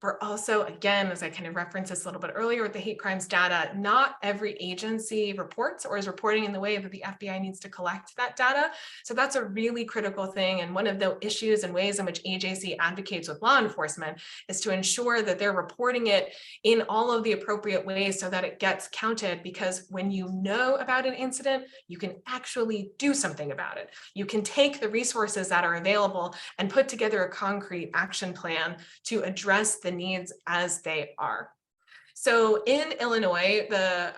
S4: We're also, again, as I kind of referenced this a little bit earlier with the hate crimes data, not every agency reports or is reporting in the way that the FBI needs to collect that data. So that's a really critical thing. And one of the issues and ways in which AJC advocates with law enforcement is to ensure that they're reporting it in all of the appropriate ways so that it gets counted, because when you know about an incident, you can actually do something about it. You can take the resources that are available and put together a concrete action plan to address the needs as they are. So in Illinois, the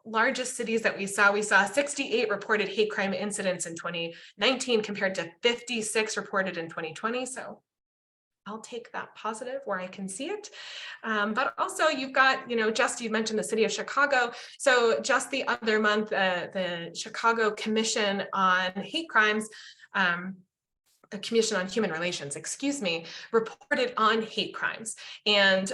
S4: largest cities that we saw 68 reported hate crime incidents in 2019 compared to 56 reported in 2020. So I'll take that positive where I can see it. But also you've got, you mentioned the city of Chicago. So just the other month, the Chicago Commission on Hate Crimes, the Commission on Human Relations, reported on hate crimes. And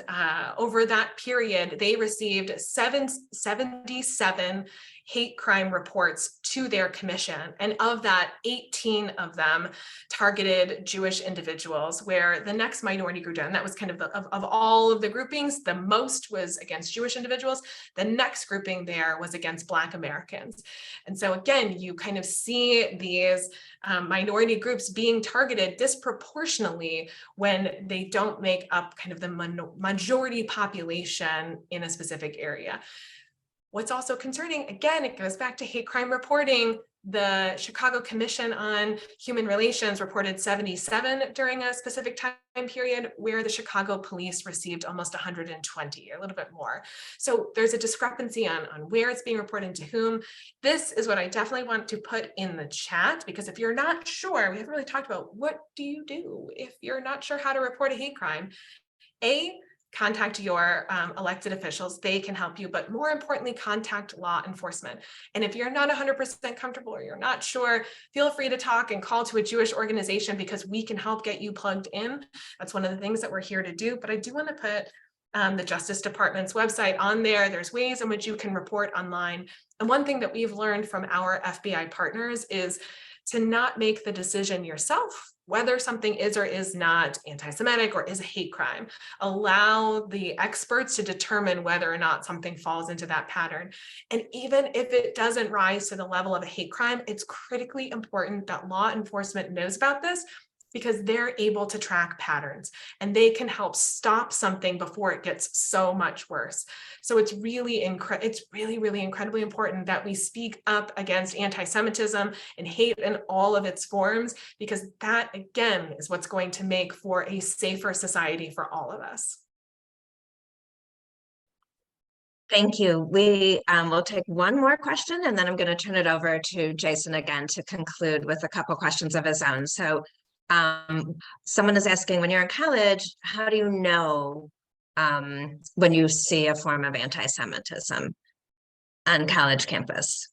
S4: over that period, they received 77 hate crime reports to their commission. And of that, 18 of them targeted Jewish individuals, where the next minority group, and that was kind of of all of the groupings, the most was against Jewish individuals. The next grouping there was against Black Americans. And so again, you kind of see these minority groups being targeted disproportionately when they don't make up kind of the majority population in a specific area. What's also concerning, again, it goes back to hate crime reporting. The Chicago Commission on Human Relations reported 77 during a specific time period, where the Chicago police received almost 120, a little bit more. So there's a discrepancy on where it's being reported to whom. This is what I definitely want to put in the chat, because if you're not sure, we haven't really talked about what do you do if you're not sure how to report a hate crime. Contact your elected officials. They can help you, but more importantly, contact law enforcement. And if you're not 100% comfortable or you're not sure, feel free to talk and call to a Jewish organization, because we can help get you plugged in. That's one of the things that we're here to do. But I do want to put the Justice Department's website on there. There's ways in which you can report online. And one thing that we've learned from our FBI partners is to not make the decision yourself whether something is or is not anti-Semitic or is a hate crime. Allow the experts to determine whether or not something falls into that pattern. And even if it doesn't rise to the level of a hate crime, it's critically important that law enforcement knows about this, because they're able to track patterns and they can help stop something before it gets so much worse. So it's really incredibly important that we speak up against anti-Semitism and hate in all of its forms, because that, again, is what's going to make for a safer society for all of us.
S5: Thank you. We will take one more question, and then I'm going to turn it over to Jason again to conclude with a couple questions of his own. So someone is asking, when you're in college, how do you know when you see a form of anti-Semitism on college campus?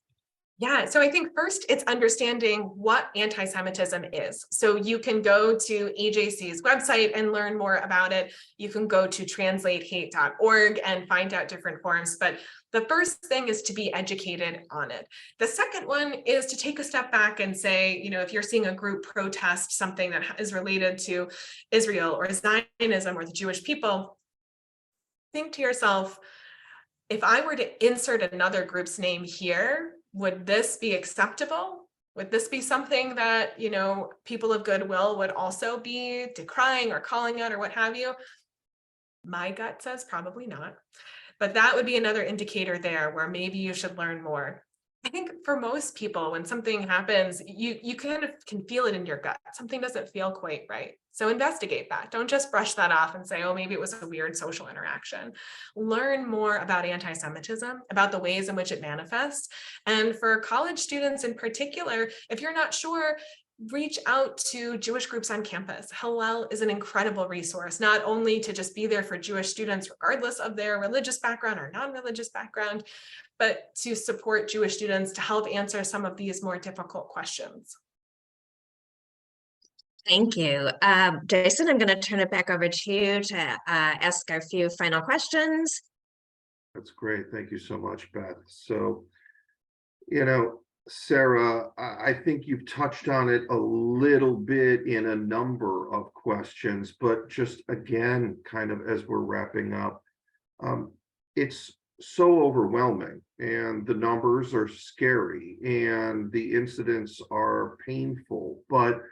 S4: Yeah, so I think first it's understanding what anti-Semitism is. So you can go to AJC's website and learn more about it. You can go to translatehate.org and find out different forms. But the first thing is to be educated on it. The second one is to take a step back and say, if you're seeing a group protest something that is related to Israel or Zionism or the Jewish people, think to yourself, if I were to insert another group's name here, would this be acceptable? Would this be something that, people of goodwill would also be decrying or calling out or what have you? My gut says probably not. But that would be another indicator there where maybe you should learn more. I think for most people, when something happens, you kind of can feel it in your gut. Something doesn't feel quite right. So investigate that. Don't just brush that off and say, oh, maybe it was a weird social interaction. Learn more about anti-Semitism, about the ways in which it manifests. And for college students in particular, if you're not sure, reach out to Jewish groups on campus. Hillel is an incredible resource, not only to just be there for Jewish students, regardless of their religious background or non-religious background, but to support Jewish students to help answer some of these more difficult questions.
S5: Thank you. Jason, I'm going to turn it back over to you to ask our few final questions.
S3: That's great. Thank you so much, Beth. So, Sarah, I think you've touched on it a little bit in a number of questions, but just again, kind of as we're wrapping up, it's so overwhelming and the numbers are scary and the incidents are painful, but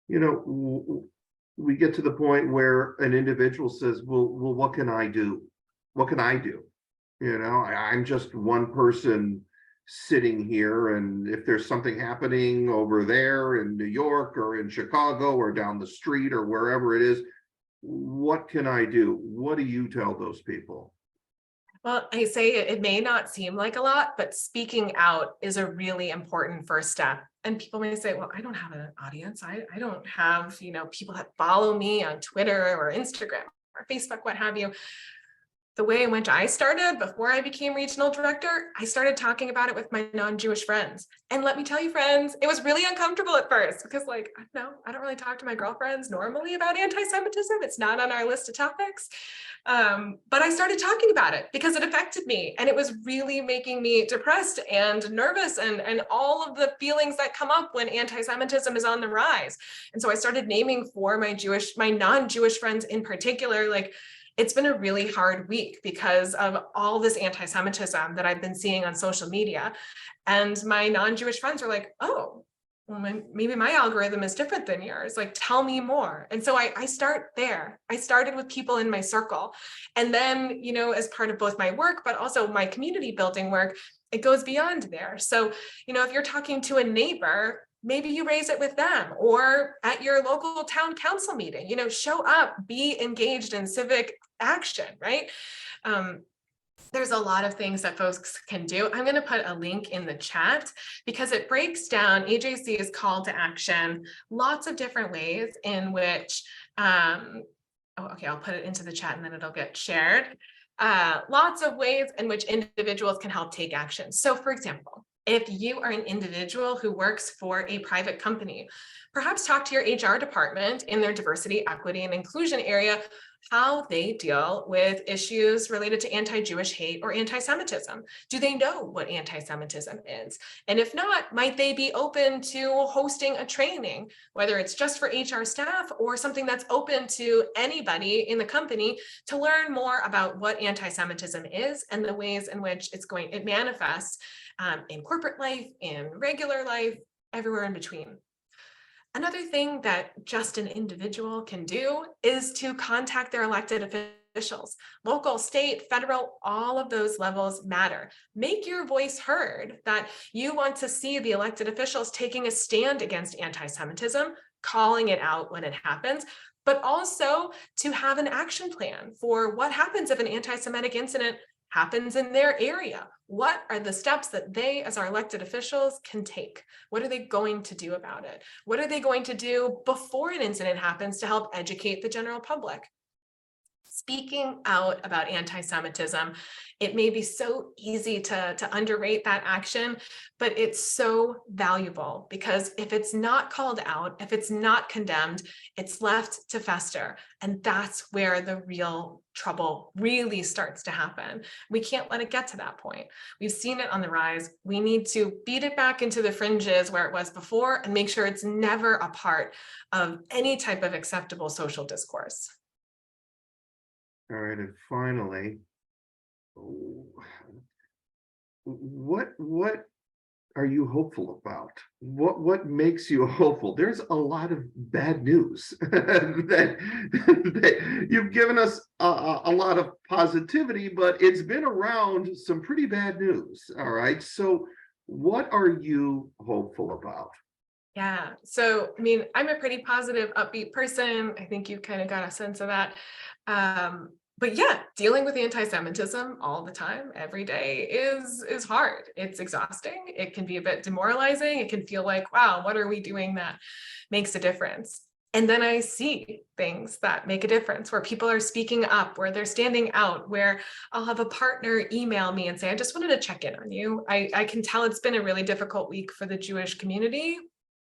S3: we get to the point where an individual says, well, what can I do? What can I do? I'm just one person sitting here, and if there's something happening over there in New York or in Chicago or down the street or wherever it is, what can I do? What do you tell those people?
S4: Well, I say it may not seem like a lot, but speaking out is a really important first step. And people may say, well, I don't have an audience. I don't have, people that follow me on Twitter or Instagram or Facebook, what have you. The way in which I started before I became regional director, I started talking about it with my non-Jewish friends. And let me tell you, friends, it was really uncomfortable at first because I don't really talk to my girlfriends normally about anti-Semitism. It's not on our list of topics. But I started talking about it because it affected me and it was really making me depressed and nervous and all of the feelings that come up when anti-Semitism is on the rise. And so I started naming for my non-Jewish friends in particular, it's been a really hard week because of all this anti-Semitism that I've been seeing on social media. And my non-Jewish friends are like, oh, well, maybe my algorithm is different than yours. Tell me more. And so I start there. I started with people in my circle. And then, as part of both my work, but also my community building work, it goes beyond there. So, if you're talking to a neighbor, maybe you raise it with them or at your local town council meeting, show up, be engaged in civic action, right? There's a lot of things that folks can do. I'm going to put a link in the chat because it breaks down AJC's call to action, lots of different ways in which, I'll put it into the chat and then it'll get shared. Lots of ways in which individuals can help take action. So for example, if you are an individual who works for a private company, perhaps talk to your HR department in their diversity, equity, and inclusion area, how they deal with issues related to anti-Jewish hate or anti-Semitism. Do they know what anti-Semitism is? And if not, might they be open to hosting a training, whether it's just for HR staff or something that's open to anybody in the company to learn more about what anti-Semitism is and the ways in which it manifests in corporate life, in regular life, everywhere in between. Another thing that just an individual can do is to contact their elected officials. Local, state, federal, all of those levels matter. Make your voice heard that you want to see the elected officials taking a stand against anti-Semitism, calling it out when it happens, but also to have an action plan for what happens if an anti-Semitic incident happens in their area. What are the steps that they, as our elected officials, can take? What are they going to do about it? What are they going to do before an incident happens to help educate the general public? speaking out about anti-Semitism. It may be so easy to underrate that action, but it's so valuable because if it's not called out, if it's not condemned, it's left to fester. And that's where the real trouble really starts to happen. We can't let it get to that point. We've seen it on the rise. We need to beat it back into the fringes where it was before and make sure it's never a part of any type of acceptable social discourse.
S3: All right, and finally, what are you hopeful about? What makes you hopeful? There's a lot of bad news that you've given us a lot of positivity, but it's been around some pretty bad news. All right, so what are you hopeful about?
S4: Yeah, so I mean, I'm a pretty positive, upbeat person. I think you kind of got a sense of that. But yeah, dealing with anti-Semitism all the time, every day is hard. It's exhausting. It can be a bit demoralizing. It can feel like, wow, what are we doing that makes a difference? And then I see things that make a difference, where people are speaking up, where they're standing out, where I'll have a partner email me and say, I just wanted to check in on you. I can tell it's been a really difficult week for the Jewish community.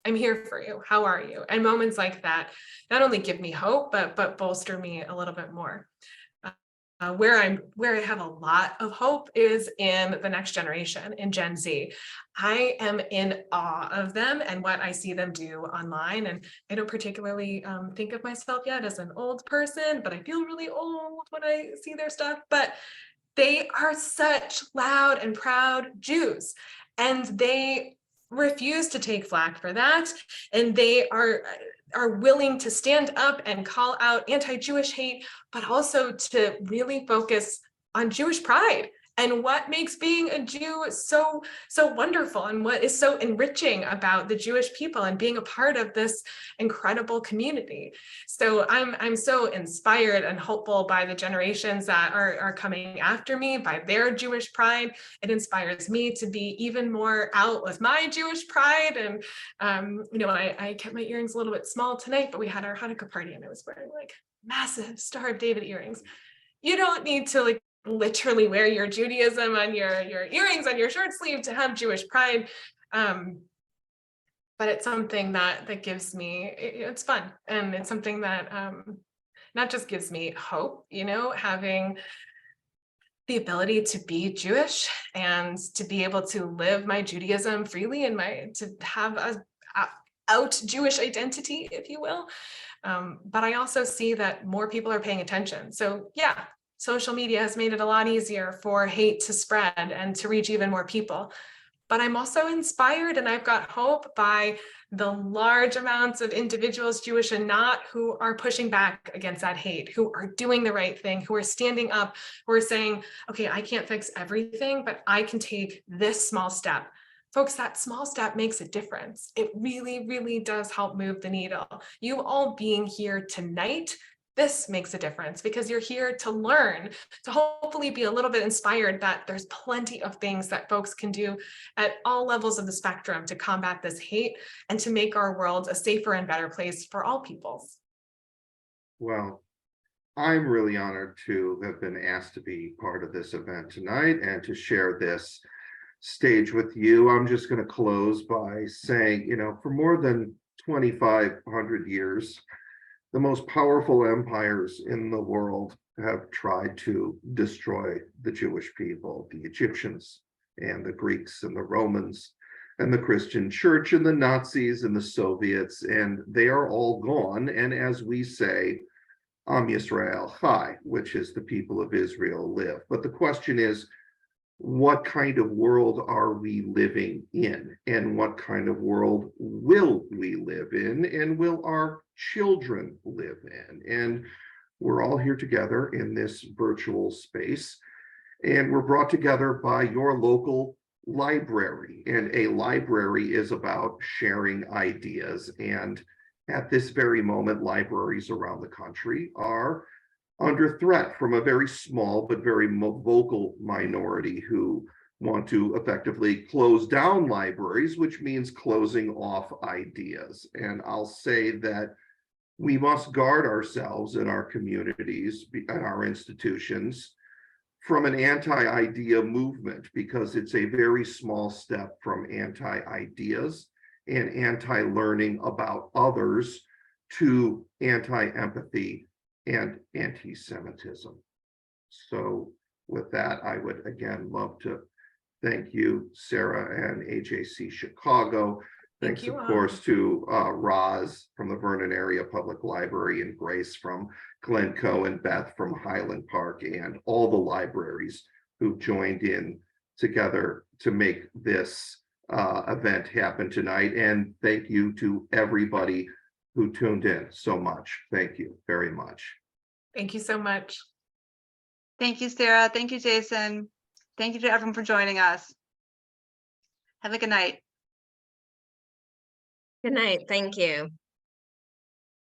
S4: I'm here for you. How are you? And moments like that not only give me hope, but bolster me a little bit more. Where I have a lot of hope is in the next generation, in Gen Z. I am in awe of them and what I see them do online. And I don't particularly think of myself yet as an old person, but I feel really old when I see their stuff. But they are such loud and proud Jews, and they refuse to take flack for that. And they are willing to stand up and call out anti-Jewish hate, but also to really focus on Jewish pride and what makes being a Jew so wonderful, and what is so enriching about the Jewish people and being a part of this incredible community. So I'm so inspired and hopeful by the generations that are coming after me, by their Jewish pride. It inspires me to be even more out with my Jewish pride. And I kept my earrings a little bit small tonight, but we had our Hanukkah party and I was wearing like massive Star of David earrings. You don't need to literally wear your Judaism on your earrings on your shirt sleeve to have Jewish pride. But it's something that gives me, it's fun. And it's something that not just gives me hope, having the ability to be Jewish and to be able to live my Judaism freely and to have a out Jewish identity, if you will. But I also see that more people are paying attention. So yeah, social media has made it a lot easier for hate to spread and to reach even more people. But I'm also inspired, and I've got hope by the large amounts of individuals, Jewish and not, who are pushing back against that hate, who are doing the right thing, who are standing up, who are saying, okay, I can't fix everything, but I can take this small step. Folks, that small step makes a difference. It really, really does help move the needle. You all being here tonight, this makes a difference because you're here to learn, to hopefully be a little bit inspired that there's plenty of things that folks can do at all levels of the spectrum to combat this hate and to make our world a safer and better place for all peoples.
S3: Well, I'm really honored to have been asked to be part of this event tonight and to share this stage with you. I'm just going to close by saying, for more than 2,500 years, the most powerful empires in the world have tried to destroy the Jewish people, the Egyptians and the Greeks and the Romans and the Christian church and the Nazis and the Soviets, and they are all gone. And as we say, Am Yisrael Chai, which is the people of Israel live. But the question is, what kind of world are we living in? And what kind of world will we live in? And will our children live in? And we're all here together in this virtual space. And we're brought together by your local library. And a library is about sharing ideas. And at this very moment, libraries around the country are under threat from a very small but very vocal minority who want to effectively close down libraries, which means closing off ideas. And I'll say that We must guard ourselves in our communities and our institutions from an anti-idea movement, because it's a very small step from anti-ideas and anti-learning about others to anti-empathy and anti-Semitism. So with that, I would again love to thank you, Sarah and AJC Chicago.
S4: Thank
S3: Thanks,
S4: you
S3: of
S4: all.
S3: course, to Roz from the Vernon Area Public Library, and Grace from Glencoe, and Beth from Highland Park, and all the libraries who joined in together to make this event happen tonight. And thank you to everybody who tuned in so much. Thank you very much.
S4: Thank you so much.
S1: Thank you, Sarah. Thank you, Jason. Thank you to everyone for joining us. Have a good night.
S5: Good night. Thank you.